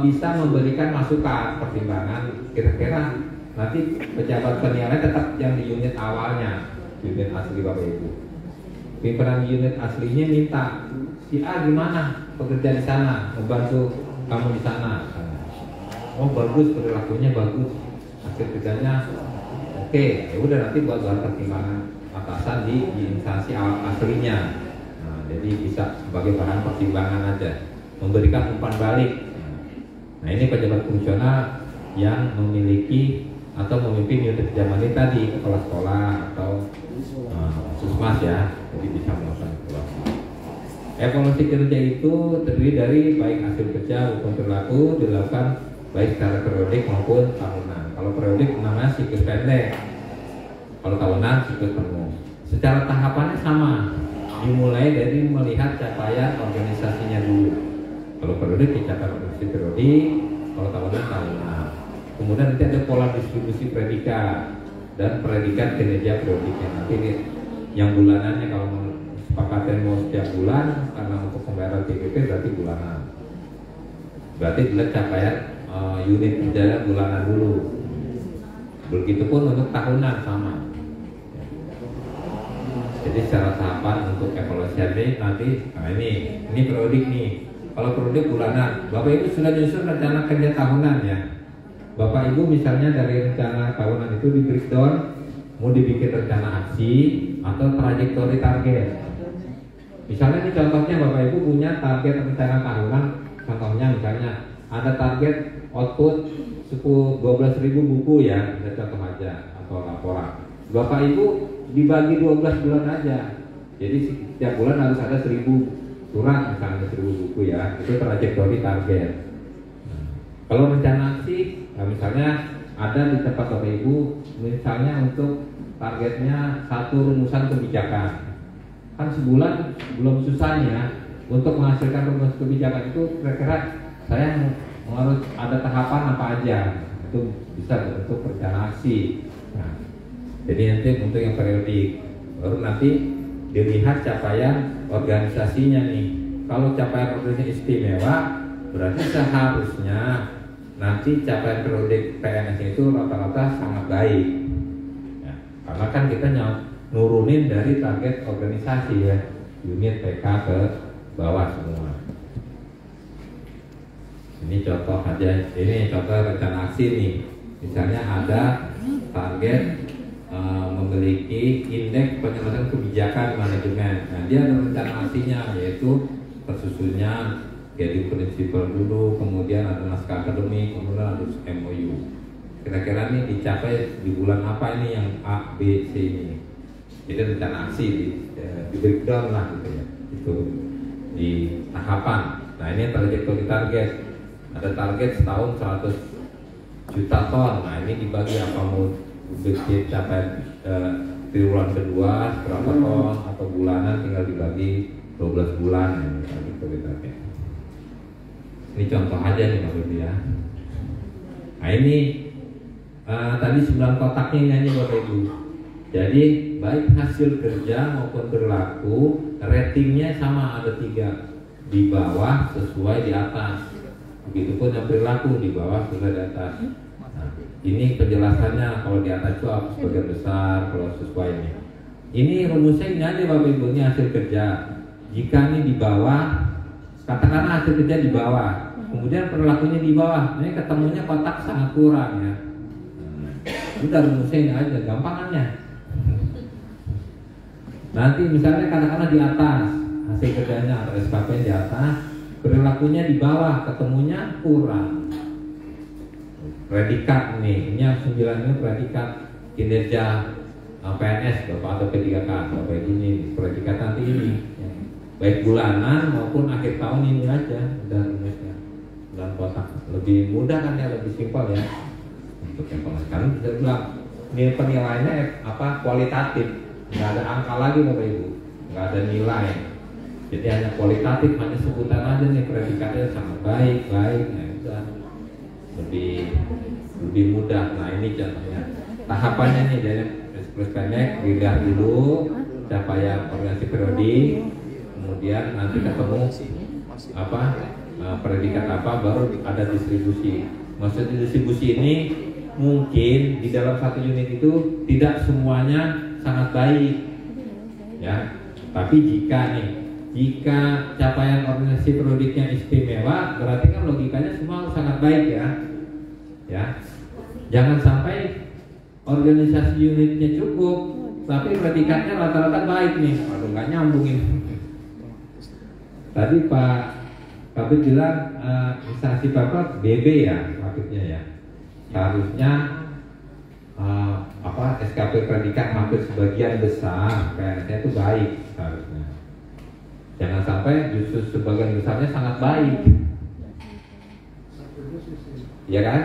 bisa memberikan masukan, pertimbangan. Kira-kira nanti pejabat penilai tetap yang di unit awalnya, unit asli Bapak Ibu. Pimpinan unit aslinya minta, si A gimana pekerja di sana, membantu kamu di sana. Oh bagus, perilakunya bagus, hasil kerjanya oke, ya udah nanti buat bahan pertimbangan atasan di instansi aslinya. Nah, jadi bisa sebagai bahan pertimbangan aja, memberikan umpan balik. Nah ini pejabat fungsional yang memiliki atau memimpin unit Jamani tadi, kepala sekolah atau Susmas ya, jadi bisa melakukan evaluasi. Evaluasi kerja itu terdiri dari baik hasil kerja maupun perilaku dilakukan baik secara periodik maupun tahunan. Kalau periodik namanya siklus pendek, kalau tahunan siklus penuh. Secara tahapannya sama, dimulai dari melihat capaian organisasinya dulu. Kalau periodik dicapai organisasi periodik, kalau tahunan tahunan. Kemudian nanti ada pola distribusi predikat dan predikat kinerja periodiknya. Nanti yang bulanannya kalau sepakatnya mau setiap bulan, karena untuk pembayaran TPP berarti bulanan. Berarti dilihat capaian unit kerja bulanan dulu. Begitupun untuk tahunan sama. Jadi secara tahapan untuk evaluasi ini nanti, nah ini periodik nih. Kalau periodik bulanan, Bapak Ibu sudah nyusun rencana kerja tahunan ya. Bapak Ibu misalnya dari rencana tahunan itu di breakdown, mau dibikin rencana aksi atau trajektori target. Misalnya ini contohnya Bapak Ibu punya target rencana tahunan, contohnya misalnya ada target output 12.000 buku ya, kita contoh aja atau laporan. Bapak Ibu dibagi 12 bulan aja. Jadi setiap bulan harus ada 1.000 surat misalnya 1.000 buku ya. Itu trajektori target. Nah, kalau rencana aksi, nah misalnya ada di tempat Bapak Ibu misalnya untuk targetnya satu rumusan kebijakan. Kan sebulan belum susahnya untuk menghasilkan rumus kebijakan itu kira-kira saya harus ada tahapan apa aja. Itu bisa bentuk rencana aksi. Nah, jadi nanti untuk yang periodik, baru nanti dilihat capaian organisasinya nih. Kalau capaian organisasi istimewa, berarti seharusnya nanti capaian periodik PNS itu rata-rata sangat baik. Ya, karena kan kita nurunin dari target organisasi ya, unit PK ke bawah semua. Ini contoh aja, ini contoh rencana aksi nih. Misalnya ada target memiliki indeks penyelesaian kebijakan manajemen. Nah, dia ada rencana aksinya, yaitu tersusunnya jadi prinsipal dulu, kemudian ada naskah akademik, kemudian ada MOU. Kira-kira ini dicapai di bulan apa ini yang A, B, C ini. Jadi rencana aksi di breakdown lah gitu ya. Itu di tahapan. Nah, ini trajektori target. Ada target setahun 100 juta ton. Nah, ini dibagi apa mau capai triwulan kedua berapa ton atau bulanan tinggal dibagi 12 bulan gitu target. Ini contoh aja nih Bapak Ibu ya. Nah ini tadi 9 kotaknya ini aja Bapak Ibu. Jadi baik hasil kerja maupun perilaku ratingnya sama, ada 3, di bawah sesuai di atas. Begitupun yang perilaku di bawah sesuai di atas. Nah, ini penjelasannya kalau di atas itu sebagian besar, kalau sesuai ini. Ini rumusnya ini aja Bapak Ibu, ini hasil kerja. Jika ini di bawah, katakanlah hasil kerja di bawah, kemudian perilakunya di bawah, ini ketemunya kotak sangat kurang ya. Udah rumusnya ini aja, gampangannya. Nanti misalnya katakanlah di atas hasil kerjanya atau SKP di atas, perilakunya di bawah, ketemunya kurang. Predikat nih, ini yang 9 ini predikat kinerja PNS Bapak atau P3K Bapak ini, predikat nanti ini baik bulanan maupun akhir tahun ini aja dan rumusnya dalam kotak, lebih mudah kan ya, lebih simpel ya untuk evaluasi. Karena bisa bilang ini penilaiannya apa, kualitatif, nggak ada angka lagi Bapak Ibu, nggak ada nilai, jadi hanya kualitatif, hanya sebutan aja nih predikatnya sangat baik, nah udah lebih mudah. Nah ini contohnya tahapannya nih, dari ekspresi pendek dilihat dulu capaian organisasi periodik, kemudian nanti ketemu apa predikat apa, baru ada distribusi. Maksud distribusi ini mungkin di dalam satu unit itu tidak semuanya sangat baik ya, tapi jika capaian organisasi periodiknya istimewa, berarti kan logikanya semua sangat baik ya. Jangan sampai organisasi unitnya cukup tapi predikatnya rata-rata baik nih, aduh nggak nyambung ini. Tadi Pak Kabit bilang instansi Bapak BB ya maksudnya ya. Seharusnya SKP predikat hampir sebagian besar PNS-nya itu baik seharusnya. Jangan sampai justru sebagian besarnya sangat baik, ya kan?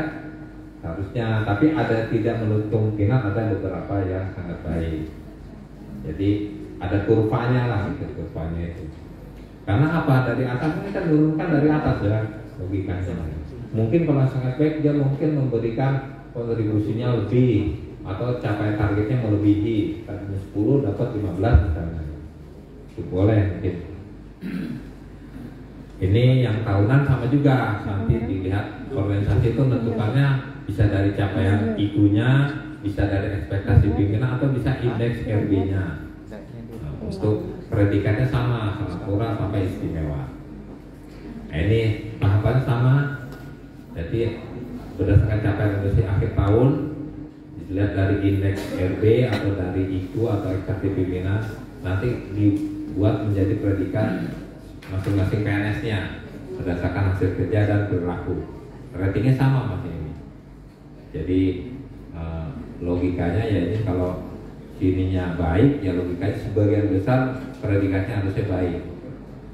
Harusnya, tapi ada tidak menutup kemungkinan ada beberapa yang sangat baik. Jadi ada kurvanya lah, gitu, kurvanya itu. Karena apa? Dari atas ini kan turunkan dari atas ya logikanya. Mungkin kalau sangat baik dia mungkin memberikan kontribusinya lebih atau capai targetnya melebihi, tadinya 10 dapat 15 misalnya. Itu boleh mungkin. Ini yang tahunan sama juga, nanti dilihat organisasi itu menentukannya bisa dari capaian IQ-nya, bisa dari ekspektasi pimpinan atau bisa indeks RB-nya. Untuk predikatnya sama, sempurna sampai istimewa. Nah, ini tahapan sama. Jadi berdasarkan capaian organisasi akhir tahun, dilihat dari indeks RB atau dari IQ atau ekspektasi pimpinan, nanti dibuat menjadi predikat masing-masing PNS-nya berdasarkan hasil kerja dan perilaku. Ratingnya sama masih ini. Jadi logikanya ya ini kalau sininya baik, ya logikanya sebagian besar predikatnya harusnya baik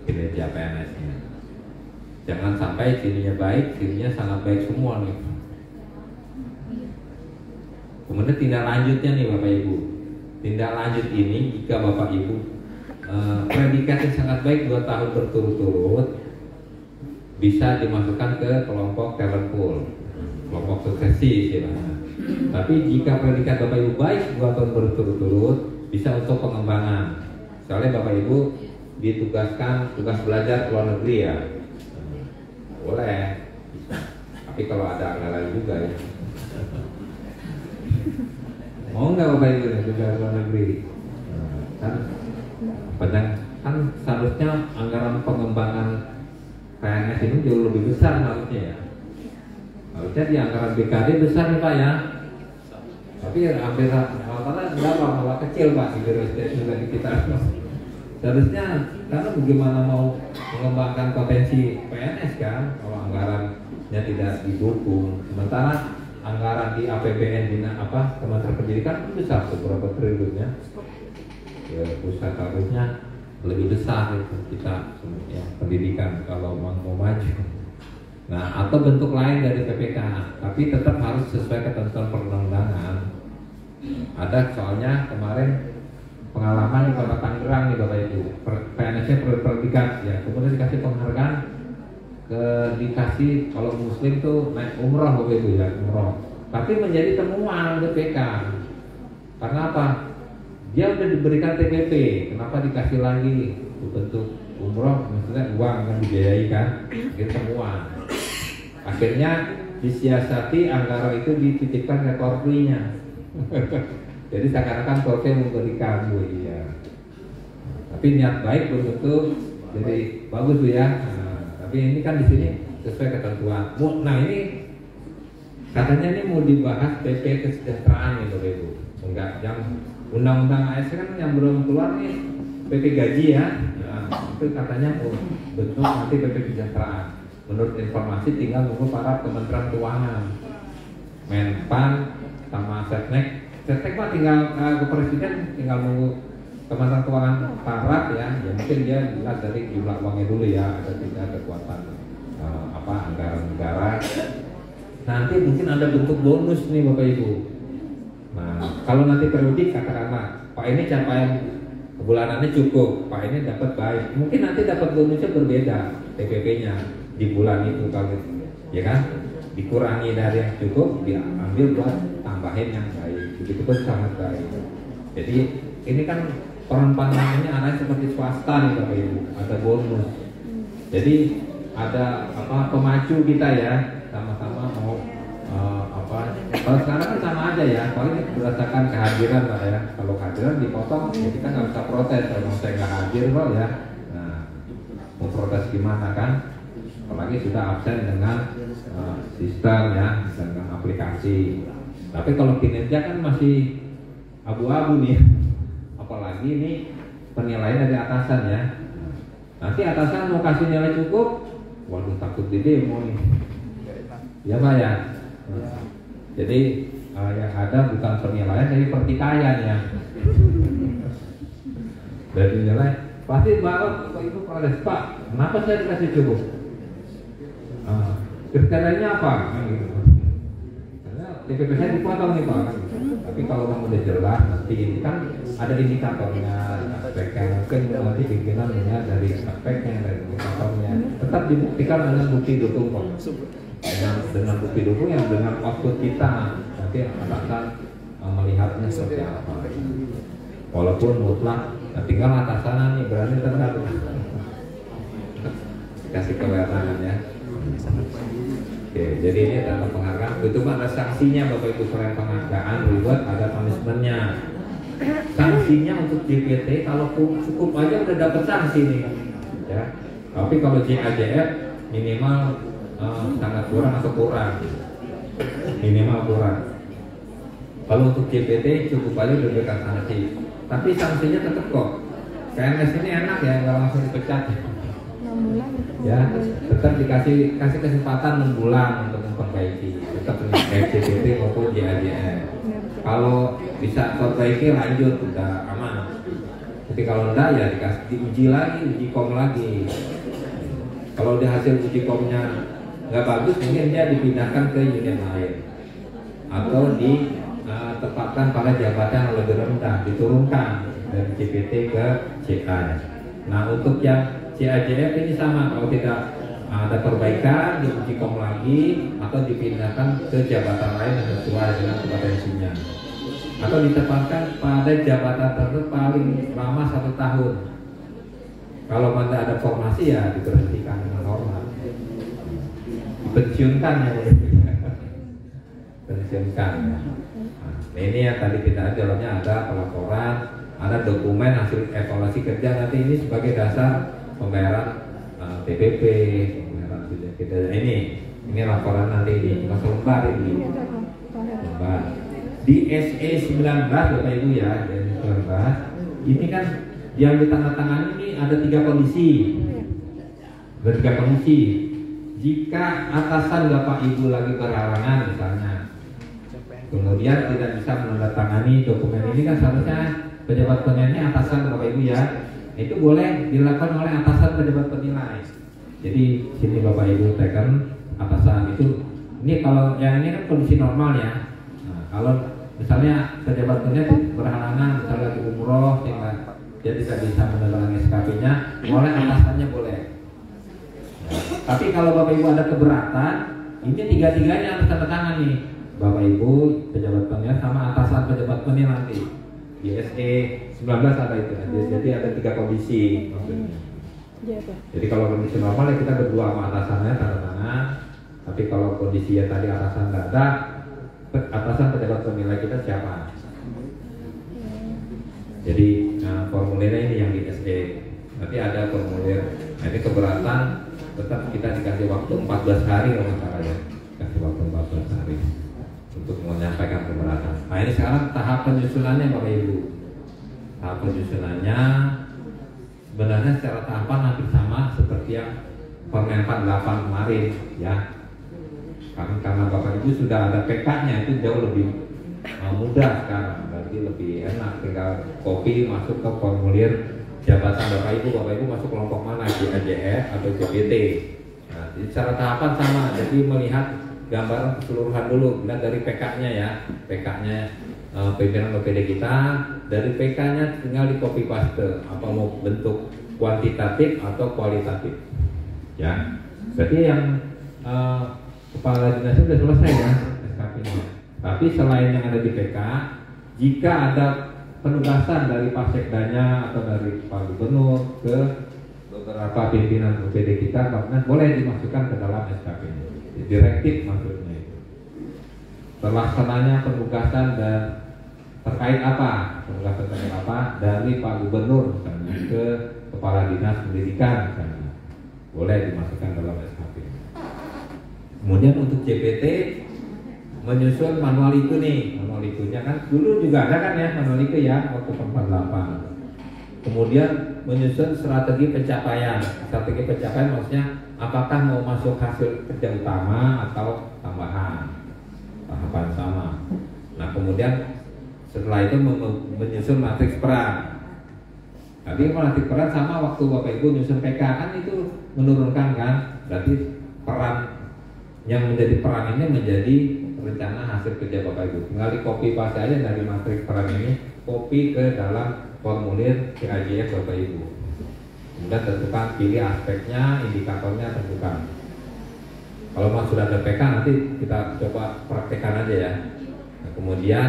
kinerja PNS-nya. Jangan sampai sininya baik, sininya sangat baik semua nih. Kemudian tindak lanjutnya nih Bapak Ibu. Tindak lanjut ini jika Bapak Ibu predikatnya sangat baik 2 tahun berturut-turut, bisa dimasukkan ke kelompok talent pool, kelompok suksesi istilahnya. Tapi jika predikat Bapak Ibu baik 2 tahun berturut-turut, bisa untuk pengembangan. Soalnya Bapak Ibu ditugaskan tugas belajar ke luar negeri ya, boleh. Tapi kalau ada anggaran juga ya, mau nggak Bapak Ibu tugas ke luar negeri? Kan seharusnya anggaran pengembangan PNS ini jauh lebih besar harusnya ya. Harusnya di anggaran BKD besar nih Pak ya. Tapi hampir rata-rata berapa? Malah kecil Pak di juga di kita. Seharusnya karena bagaimana mau mengembangkan potensi PNS kan, kalau anggarannya tidak didukung. Sementara anggaran di APBN di Kementerian Pendidikan itu besar beberapa triliunnya. Ya, pusat harusnya lebih besar itu kita ya, pendidikan kalau mau maju. Nah, atau bentuk lain dari PPK, tapi tetap harus sesuai ketentuan perundang-undangan. Ada soalnya kemarin pengalaman di Kota Tangerang nih Bapak Ibu, PNS-nya predikat ya, kemudian dikasih penghargaan dikasih kalau Muslim tuh naik umroh Bapak Ibu ya, umroh. Tapi menjadi temuan BPK. Karena apa? Dia udah diberikan TPP, kenapa dikasih lagi bentuk umroh, maksudnya uang kan dibiayai kan, itu semua. Akhirnya disiasati anggaran itu dititipkan ke Korpri-nya. Jadi seakan-akan Korpri memberikan ya. Tapi niat baik belum tentu jadi bagus tuh ya. Nah, tapi ini kan di sini sesuai ketentuan. Nah ini katanya ini mau dibahas PP kesejahteraan nih Bapak Ibu. Enggak, yang undang-undang ASN kan yang belum keluar nih PP gaji ya. Nah, itu katanya mau bentuk nanti PP kesejahteraan. Menurut informasi tinggal nunggu para Kementerian Keuangan, Menpan sama Setnek. Setnek Pak tinggal ke Presiden tinggal nunggu Kementerian Keuangan Barat ya. Ya mungkin dia lihat dari jumlah uangnya dulu ya, ada tidak kekuatan anggaran negara. Nanti mungkin ada bentuk bonus nih Bapak Ibu. Nah, kalau nanti periodik katakanlah Pak ini capaian bulanannya cukup, Pak ini dapat baik, mungkin nanti dapat bonusnya berbeda TPP-nya di bulan itu kalau ya kan, dikurangi dari yang cukup diambil buat tambahin yang baik, begitu pun sangat baik. Jadi ini kan peran pandangannya arahnya seperti swasta nih Bapak Ibu, ada bonus. Jadi ada pemacu kita ya, sama-sama mau kalau sekarang kan sama aja ya, paling berdasarkan kehadiran Pak ya. Kalau kehadiran dipotong, ya kita nggak bisa protes kalau saya nggak hadir Pak ya. Nah, mau protes gimana kan? Apalagi sudah absen dengan sistem ya, dengan aplikasi. Tapi kalau kinerja kan masih abu-abu nih. Apalagi ini penilaian dari atasan ya. Nanti atasan mau kasih nilai cukup, waduh takut di demo nih. Ya Pak ya. Jadi yang ada bukan penilaian tapi pertikaian ya. Dari nilai pasti Bapak itu protes, Pak, kenapa saya dikasih cukup? Kriterianya apa? Gitu. Karena DPP saya dipotong nih Pak. Tapi kalau kamu udah jelas nanti ini kan ada indikatornya, aspeknya mungkin nanti pimpinan melihat dari aspeknya, dari indikatornya. Tetap dibuktikan dengan bukti dukung Pak. Dengan bukti dukung yang dengan output kita nanti atasan melihatnya seperti apa. Walaupun mutlak, tinggal atasan nih berarti tetap kasih kewenangan ya. Oke, jadi ini tentang penghargaan. Itu ada sanksinya Bapak Ibu, selain penghargaan, reward, ada punishmentnya. Sanksinya untuk JPT kalau cukup aja udah dapat sanksi nih, ya. Tapi kalau JAJF minimal sangat kurang atau kurang, minimal kurang. Kalau untuk JPT cukup aja udah diberikan sanksi. Tapi sanksinya tetap kok. PNS ini enak ya, nggak langsung dipecat. Ya, tetap dikasih kesempatan 6 bulan untuk memperbaiki. Tetap JPT maupun JAJF. Kalau bisa perbaiki lanjut udah aman. Tapi kalau enggak ya dikasih diuji lagi, uji kom lagi. Kalau di hasil uji komnya nggak bagus, mungkin dia dipindahkan ke unit lain atau ditempatkan pada jabatan yang lebih rendah, diturunkan dari JPT ke CA. Nah untuk yang CAJF ini sama, kalau tidak ada perbaikan diuji kom lagi atau dipindahkan ke jabatan lain yang sesuai dengan kompetensinya atau ditempatkan pada jabatan tertentu paling lama 1 tahun. Kalau tidak ada formasi ya diberhentikan dengan hormat, dipensiunkan ya, pensiunkan. Nah ini yang tadi kita jawabnya ada pelaporan, ada dokumen hasil evaluasi kerja, nanti ini sebagai dasar pembayaran TPP, pembayaran kita ini laporan nanti ini cuma selembar ini. Lembar. Di SE 19 Bapak Ibu ya, di 19 ini kan yang ditandatangani ini ada 3 kondisi. Ada 3 kondisi. Jika atasan Bapak Ibu lagi berhalangan misalnya, kemudian tidak bisa menandatangani dokumen ini, kan seharusnya pejabat penilai atasan Bapak Ibu ya, itu boleh dilakukan oleh atasan pejabat penilai. Jadi sini Bapak Ibu tekan atasan itu. Ini kalau yang ini kan kondisi normal ya. Nah, kalau misalnya pejabat penilai berhalangan, misalnya lagi umroh sehingga dia tidak bisa menandatangani SKP-nya, boleh atasannya boleh. Tapi kalau Bapak Ibu ada keberatan, ini 3-tiganya harus tanda tangan nih, Bapak Ibu, pejabat penilai sama atasan pejabat penilai nanti. Di SE 19 ada itu. Jadi ada 3 kondisi maksudnya. Jadi kalau kondisi normal ya kita berdua sama atasannya tanda tangan. Tapi kalau kondisinya tadi atasan tidak ada, atasan pejabat penilai kita siapa? Jadi formulirnya ini yang di SE. Nanti ada formulir. Nah ini keberatan tetap kita dikasih waktu 14 hari kalau salah ya. Kasih waktu 14 hari untuk menyampaikan keberatan. Nah ini sekarang tahap penyusunannya Bapak Ibu. Tahap penyusunannya sebenarnya secara tahapan hampir sama seperti yang Permen 48 kemarin ya. Karena Bapak Ibu sudah ada PK-nya, itu jauh lebih mudah sekarang, berarti lebih enak, tinggal copy masuk ke formulir jabatan Bapak Ibu masuk kelompok mana, JAJF atau JPT. Nah, jadi secara tahapan sama, jadi melihat gambaran keseluruhan dulu, lihat dari PK-nya ya, PK-nya pimpinan OPD kita, dari PK-nya tinggal di copy paste, apa mau bentuk kuantitatif atau kualitatif, ya. Berarti yang kepala dinas sudah selesai ya SKP-nya. Tapi selain yang ada di PK, jika ada penugasan dari Pak Sekdanya atau dari Pak Gubernur ke beberapa pimpinan OPD kita, bahkan boleh dimasukkan ke dalam SKP-nya. Direktif maksudnya itu. Terlaksananya penugasan dan terkait apa? Penugasan terkait apa? Dari Pak Gubernur misalnya ke Kepala Dinas Pendidikan misalnya. Boleh dimasukkan dalam SKP. Kemudian untuk JPT menyusun manual itu nih, manual itunya kan dulu juga ada kan ya manual itu ya waktu 48. Kemudian menyusun strategi pencapaian. Strategi pencapaian maksudnya apakah mau masuk hasil kerja utama atau tambahan, tahapan sama. Nah kemudian setelah itu menyusun matriks peran. Tapi matriks peran sama waktu Bapak Ibu nyusun PK kan itu menurunkan kan, berarti peran yang menjadi peran ini menjadi rencana hasil kerja Bapak Ibu. Tinggal di copy paste aja dari matriks peran ini, copy ke dalam formulir CAJS Bapak Ibu. Kemudian tentukan, pilih aspeknya, indikatornya tentukan. Kalau memang sudah ada PK nanti kita coba praktekkan aja ya. Nah, kemudian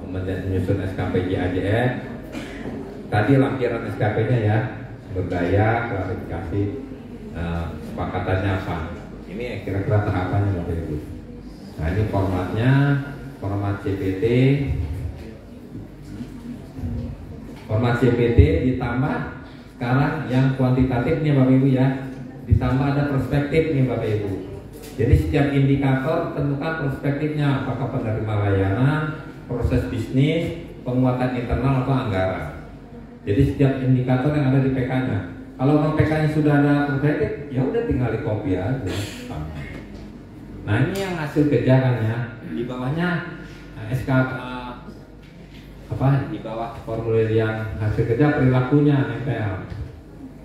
menyusun SKP JAJF. Tadi lampiran SKP-nya ya, sumber daya, klarifikasi, sepakatannya apa. Ini kira-kira tahapannya Bapak Ibu. Nah ini formatnya, format CPT. Format CPT ditambah sekarang yang kuantitatif nih Bapak Ibu ya, ditambah ada perspektif nih Bapak Ibu. Jadi setiap indikator tentukan perspektifnya, apakah penerima layanan, proses bisnis, penguatan internal atau anggaran. Jadi setiap indikator yang ada di PK-nya. Kalau memang PK-nya sudah ada perspektif, ya udah tinggal di copy aja. Nah ini yang hasil kerja kan ya. Di bawahnya SK di bawah formulir yang hasil kerja perilakunya nempel.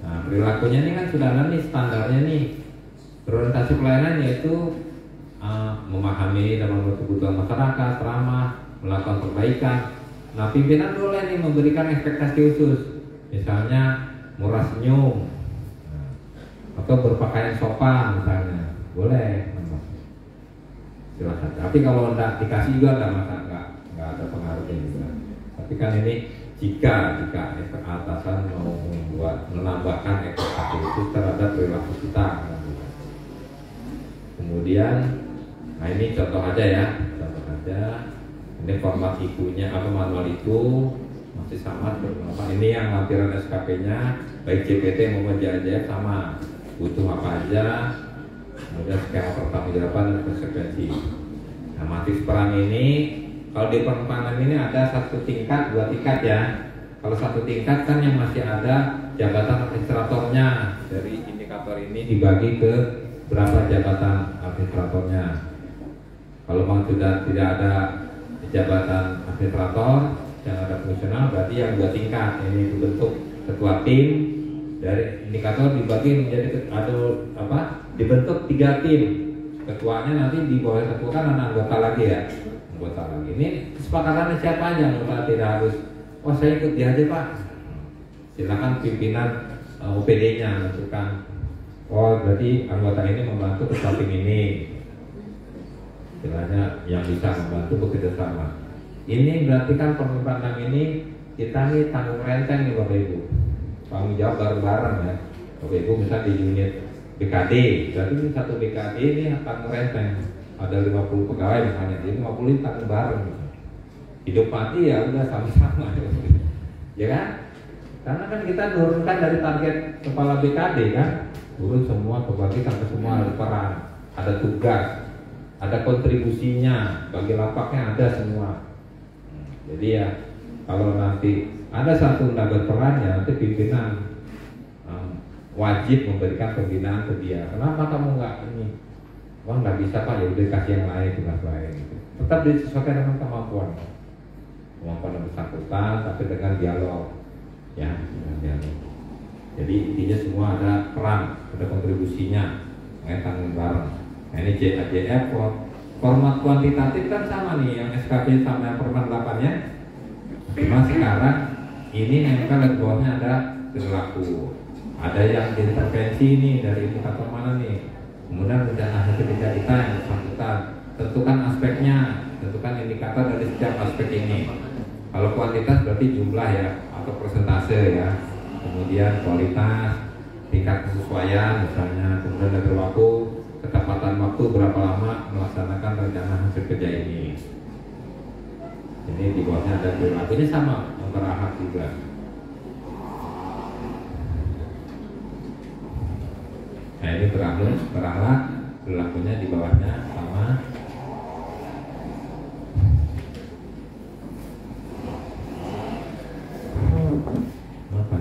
Nah perilakunya ini kan sudah ada nih standarnya nih. Orientasi pelayanan yaitu memahami dan memenuhi kebutuhan masyarakat, ramah, melakukan perbaikan. Nah pimpinan boleh nih memberikan ekspektasi khusus, misalnya murah senyum, atau berpakaian sopan misalnya, boleh. Silakan. Tapi kalau tidak dikasih juga nggak masalah, nggak ada pengaruhnya juga. Tapi kan ini jika atasan mau menambahkan ekspektasi khusus terhadap perilaku kita. Kemudian, nah ini contoh aja ya, contoh aja. Ini format IQ-nya apa manual itu masih sama. Ini yang lampiran SKP-nya baik CPT maupun JAJF sama, butuh apa aja, kemudian skema pertanggungjawaban dan konsekuensi. Nah matriks peran ini kalau di pengembangan ini ada satu tingkat, dua tingkat ya. Kalau satu tingkat kan yang masih ada jabatan administratornya, dari indikator ini dibagi ke berapa jabatan administratornya. Kalau memang sudah tidak ada jabatan administrator yang ada fungsional, berarti yang dua tingkat ini dibentuk ketua tim. Dari indikator dibagi menjadi dibentuk 3 tim. Ketuanya nanti di bawah ketua kan ada anggota lagi ya, anggota lagi. Ini kesepakatannya siapa aja, anggota tidak harus saya ikut dia aja Pak. Silakan pimpinan OPD-nya menentukan. Berarti anggota ini membantu ketua tim ini. Istilahnya yang bisa membantu bekerja sama. Ini berarti kan pengembangan ini kita nih tanggung renteng nih Bapak Ibu, tanggung jawab bareng-bareng ya. Bapak Ibu misal di unit BKD, berarti ini satu BKD ini tanggung renteng. Ada 50 pegawai misalnya, jadi 50 ini tanggung bareng. Hidup mati ya udah sama-sama ya kan? Karena kan kita turunkan dari target kepala BKD kan, turun semua kebagi sampai semua ada peran, ada tugas, ada kontribusinya, bagi lapaknya ada semua. Jadi ya kalau nanti ada satu tidak berperan ya nanti pimpinan wajib memberikan pembinaan ke dia. Kenapa kamu nggak ini? Wah nggak bisa Pak, ya udah kasih yang lain, tugas lain. Tetap disesuaikan dengan kemampuan yang bersangkutan, tapi dengan dialog ya, dengan dialog. Jadi intinya semua ada peran, ada kontribusinya, tanggung bareng. Nah ini JAJF format kuantitatif kan sama nih, yang SKP sama yang format 8-nya. Cuma sekarang ini nempel di bawahnya ada perilaku. Ada yang intervensi nih dari indikator mana nih. Kemudian rencana hasil kerja kita yang bersangkutan. Tentukan aspeknya, tentukan indikator dari setiap aspek ini. Kalau kuantitas berarti jumlah ya, atau persentase ya. Kemudian kualitas, tingkat kesesuaian misalnya, kemudian dari waktu, ketepatan waktu berapa lama melaksanakan rencana hasil kerja ini. Ini di bawahnya ada perilaku, ini sama antara hak juga. Nah ini berakhlak, perilakunya di bawahnya sama. Apa?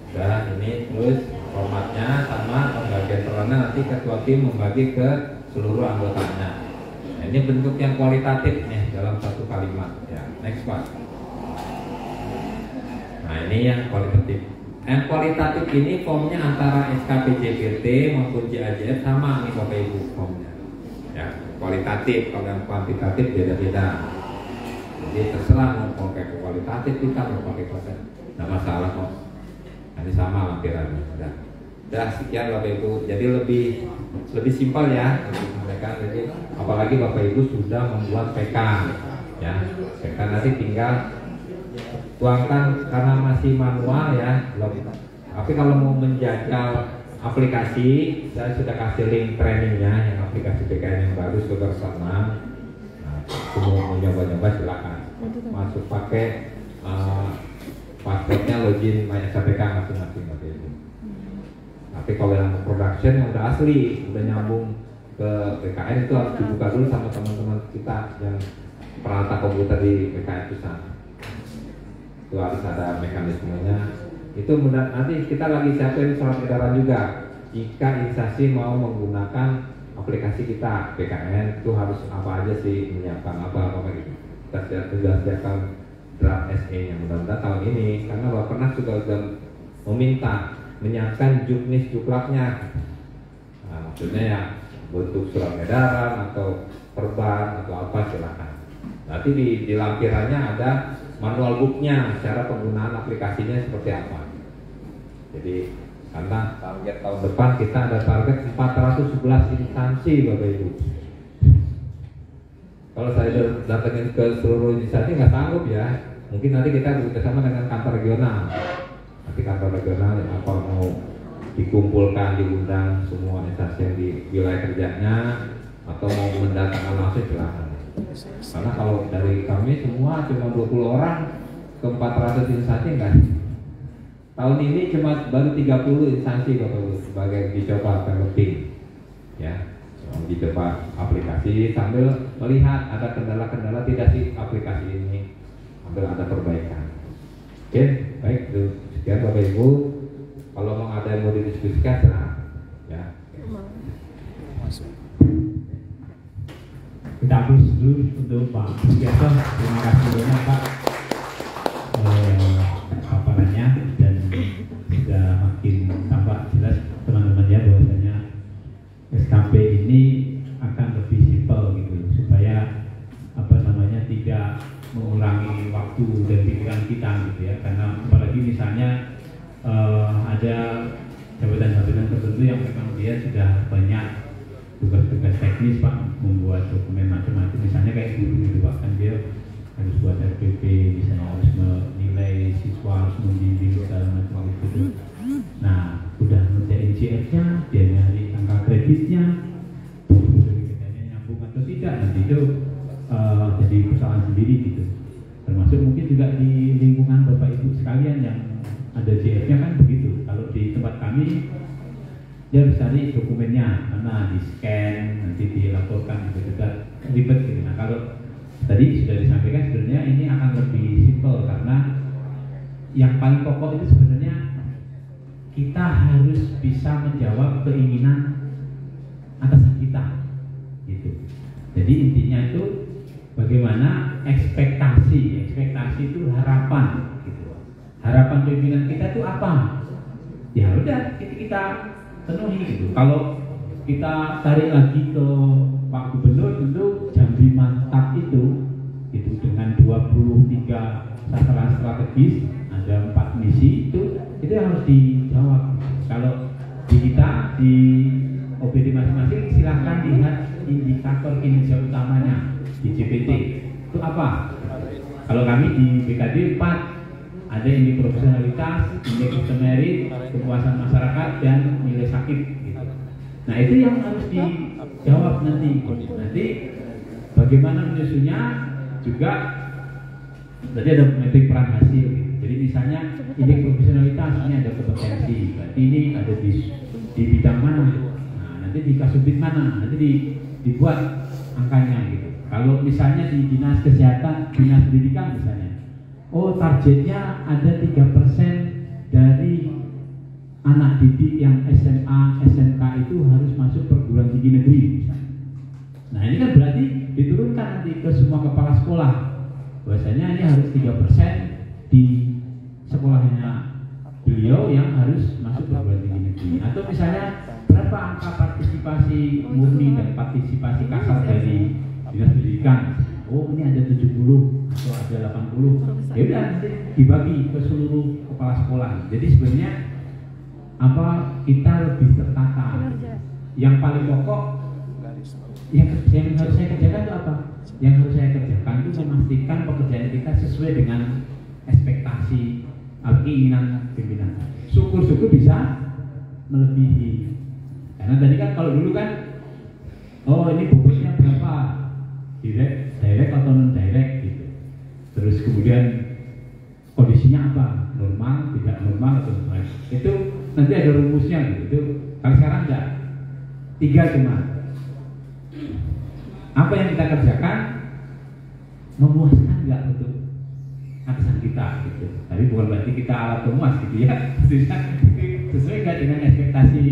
Dan ini terus formatnya sama pembagian karena nanti ketua tim membagi ke seluruh anggotanya. Nah, ini bentuk yang kualitatif nih dalam satu kalimat. Ya, next Pak. Nah, ini yang kualitatif. Yang kualitatif ini formnya antara SKPJPT maupun JAJF sama nih Bapak Ibu formnya. Ya, kualitatif. Kalau yang kuantitatif beda-beda. Jadi terserah mau pakai kualitatif kita mau pakai konsep, nggak masalah kok. Ini sama lampirannya. Udah sekian Bapak Ibu. Jadi lebih simpel ya untuk mereka. Jadi apalagi Bapak Ibu sudah membuat PK, ya. PK nanti tinggal tuangkan karena masih manual ya. Tapi kalau mau menjajal aplikasi, saya sudah kasih link trainingnya yang aplikasi PKN yang baru sudah senang. Mau nyoba-nyoba silakan masuk pakai passwordnya login MySKPK masing-masing Bapak Ibu. Tapi kalau yang production yang udah asli, udah nyambung ke PKN itu harus dibuka dulu sama teman-teman kita yang peralatan komputer di PKN pusat. Itu harus ada mekanismenya. Itu mudah, nanti kita lagi siapin surat edaran juga. Jika instansi mau menggunakan aplikasi kita PKN itu harus apa aja sih, menyiapkan apa gitu. Kita sudah siapkan draft SE-nya mudah-mudahan tahun ini, karena Bapak juga sudah meminta menyiapkan juknis juklaknya. Nah, maksudnya ya bentuk surat edaran atau perban atau apa silakan. Nanti di lampirannya ada manual booknya, cara penggunaan aplikasinya seperti apa. Jadi karena target tahun depan kita ada target 411 instansi Bapak Ibu. Kalau saya datangin ke seluruh instansi nggak sanggup ya. Mungkin nanti kita bekerjasama dengan kantor regional. Nanti kantor regional yang apa mau dikumpulkan, diundang semua instansi yang di wilayah kerjanya atau mau mendatangkan langsung silakan. Karena kalau dari kami semua cuma 20 orang ke 400 instansi enggak. Tahun ini cuma baru 30 instansi Bapak Ibu sebagai dicoba piloting. Ya. Dicoba aplikasi sambil melihat ada kendala-kendala tidak sih aplikasi ini, sambil ada perbaikan. Oke, baik, sekian Bapak Ibu. Kalau mau ada yang mau didiskusikan, silahkan. Ya. Kita habis dulu untuk Pak Sugiarto. Terima kasih banyak Pak paparannya, dan sudah makin tampak jelas teman-teman ya bahwasanya SKP ini akan lebih simpel gitu, supaya tidak mengurangi waktu dan pikiran kita gitu ya. Karena apalagi misalnya ada jabatan-jabatan tertentu yang memang dia sudah banyak tugas-tugas teknis Pak, membuat dokumen macam-macam, misalnya kayak guru gitu Pak, kan dia harus buat RPP, misalnya harus menilai siswa, harus membimbing segala macam gitu. Nah, udah menjadi JF-nya, dia nyari angka kreditnya, bedanya nyambung atau tidak, nanti itu jadi persoalan sendiri gitu. Termasuk mungkin juga di lingkungan Bapak Ibu sekalian yang ada JF-nya kan begitu. Kalau di tempat kami dia harus cari dokumennya, karena di scan nanti dilaporkan juga ribet gitu. Nah, kalau tadi sudah disampaikan sebenarnya ini akan lebih simpel, karena yang paling pokok itu sebenarnya kita harus bisa menjawab keinginan atasan kita gitu. Jadi intinya itu bagaimana ekspektasi itu harapan gitu. Harapan pimpinan kita itu apa? Ya udah kita penuhi gitu. Kalau kita tarik lagi ke Pak Gubernur, tentu Jambi Mantap itu dengan 23 sasaran strategis, ada 4 misi itu yang harus dijawab. Kalau di kita di OPD masing-masing silahkan lihat indikator kinerja utamanya di JPT itu apa. Kalau kami di BKD 4 ada indeks profesionalitas, indeks merit, kepuasan masyarakat, dan nilai sakit gitu. Nah itu yang harus dijawab nanti. Nanti bagaimana menyusunnya juga. Berarti ada metrik peran hasil gitu. Jadi misalnya indeks profesionalitas ini ada kompetensi, berarti ini ada di bidang mana, nah nanti di kasubit mana, nanti dibuat angkanya gitu. Kalau misalnya di dinas kesehatan, dinas pendidikan misalnya, oh targetnya ada 3% dari anak didik yang SMA, SMK itu harus masuk perguruan tinggi negeri. Nah ini kan berarti diturunkan nanti ke semua kepala sekolah. Bahwasanya ini harus 3% di sekolahnya beliau yang harus masuk perguruan tinggi negeri. Atau misalnya berapa angka partisipasi murni dan partisipasi kasar dari dinas pendidikan? Oh ini ada 70 atau ada 80. Ya udah nanti dibagi ke seluruh kepala sekolah. Jadi sebenarnya kita lebih tertata. Yang paling pokok yang harus saya kerjakan itu apa? Yang harus saya kerjakan itu memastikan pekerjaan kita sesuai dengan ekspektasi keinginan pimpinan. Syukur-syukur bisa melebihi. Karena tadi kan kalau dulu kan, oh ini bobotnya berapa, direct atau non direct gitu. Terus kemudian kondisinya apa, normal, tidak normal atau normal. Itu nanti ada rumusnya gitu. Kalau sekarang enggak, 3 cuma. Apa yang kita kerjakan memuaskan enggak untuk atasan kita gitu. Tapi bukan berarti kita alat pemuas gitu ya. Sesuai enggak dengan ekspektasi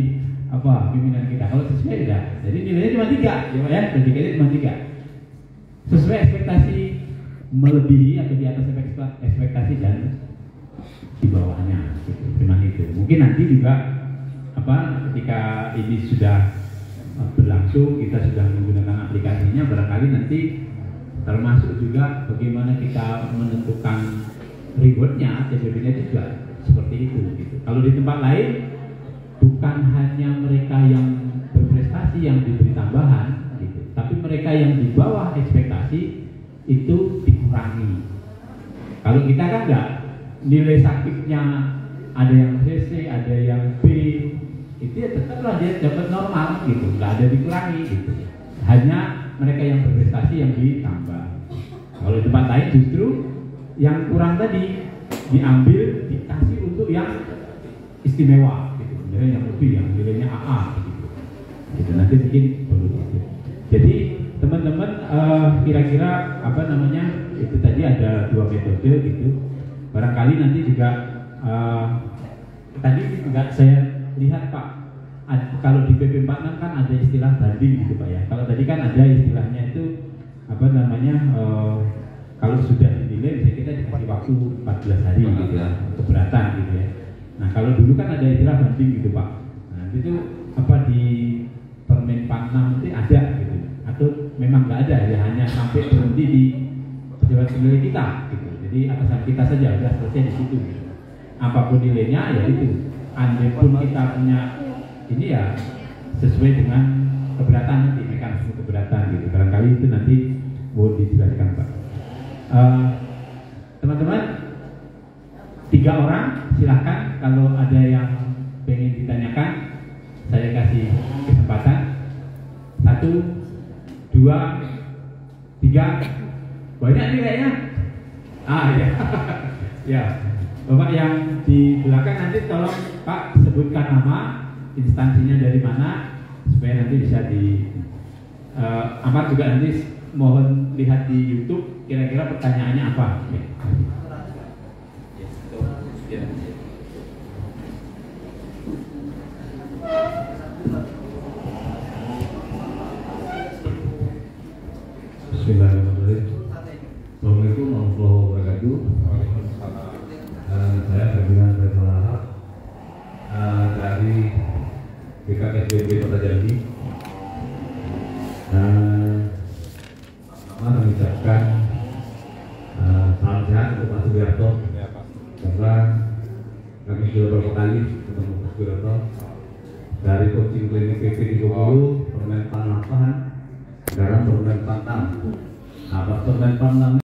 pimpinan kita. Kalau sesuai tidak. Jadi nilainya cuma 3 ya, predikatnya cuma 3. Sesuai ekspektasi melebihi atau di atas ekspektasi dan di bawahnya gitu. Cuma itu. Mungkin nanti juga ketika ini sudah berlangsung, kita sudah menggunakan aplikasinya, barangkali nanti termasuk juga bagaimana kita menentukan rewardnya, TPP-nya itu juga seperti itu gitu. Kalau di tempat lain bukan hanya mereka yang berprestasi yang diberi tambahan gitu, tapi mereka yang di bawah ekspektasi itu dikurangi. Kalau kita kan enggak, nilai sakitnya ada yang CC, ada yang B, itu ya tetaplah dia dapat normal gitu, nggak ada dikurangi gitu. Hanya mereka yang berprestasi yang ditambah. Kalau di tempat lain justru yang kurang tadi diambil dikasih untuk yang istimewa gitu, nilai yang lebih, yang nilainya AA gitu. Nanti mungkin perlu gitu. Jadi teman-teman kira-kira itu tadi ada 2 metode gitu. Barangkali nanti juga tadi nggak saya lihat Pak, kalau di PP 46 kan ada istilah banding gitu Pak ya. Kalau tadi kan ada istilahnya itu kalau sudah dinilai bisa kita dikasih waktu 14 hari gitu ya, keberatan gitu ya. Nah kalau dulu kan ada istilah banding gitu Pak. Nah itu di Permen 46 nanti ada gitu. Atau memang nggak ada ya, hanya sampai berhenti di pejabat penilai kita gitu. Jadi atasan kita saja sudah selesai di situ gitu. Apapun nilainya ya itu. Andai pun kita punya ini ya sesuai dengan keberatan nanti, mekanisme keberatan gitu. Barangkali itu nanti mau dijelaskan Pak. Teman-teman 3 orang silahkan, kalau ada yang pengen ditanyakan saya kasih kesempatan. 1, 2, 3. Banyak nih kayaknya. Ya. Ya. Bapak yang di belakang nanti tolong Pak sebutkan nama, instansinya dari mana, supaya nanti bisa Amar juga nanti mohon lihat di YouTube kira-kira pertanyaannya apa. Bismillahirrahmanirrahim. Assalamualaikum warahmatullahi wabarakatuh. Saya Ferdinand Bersalahap dari BKSBB Kota Jambi. Pertama mengucapkan salam sehat untuk Pak Sugiarto, karena kami sudah beberapa kali ketemu Pak Sugiarto dari coaching klinik PP 30, Permen 48, sekarang Permen 46. Nah, Permen 46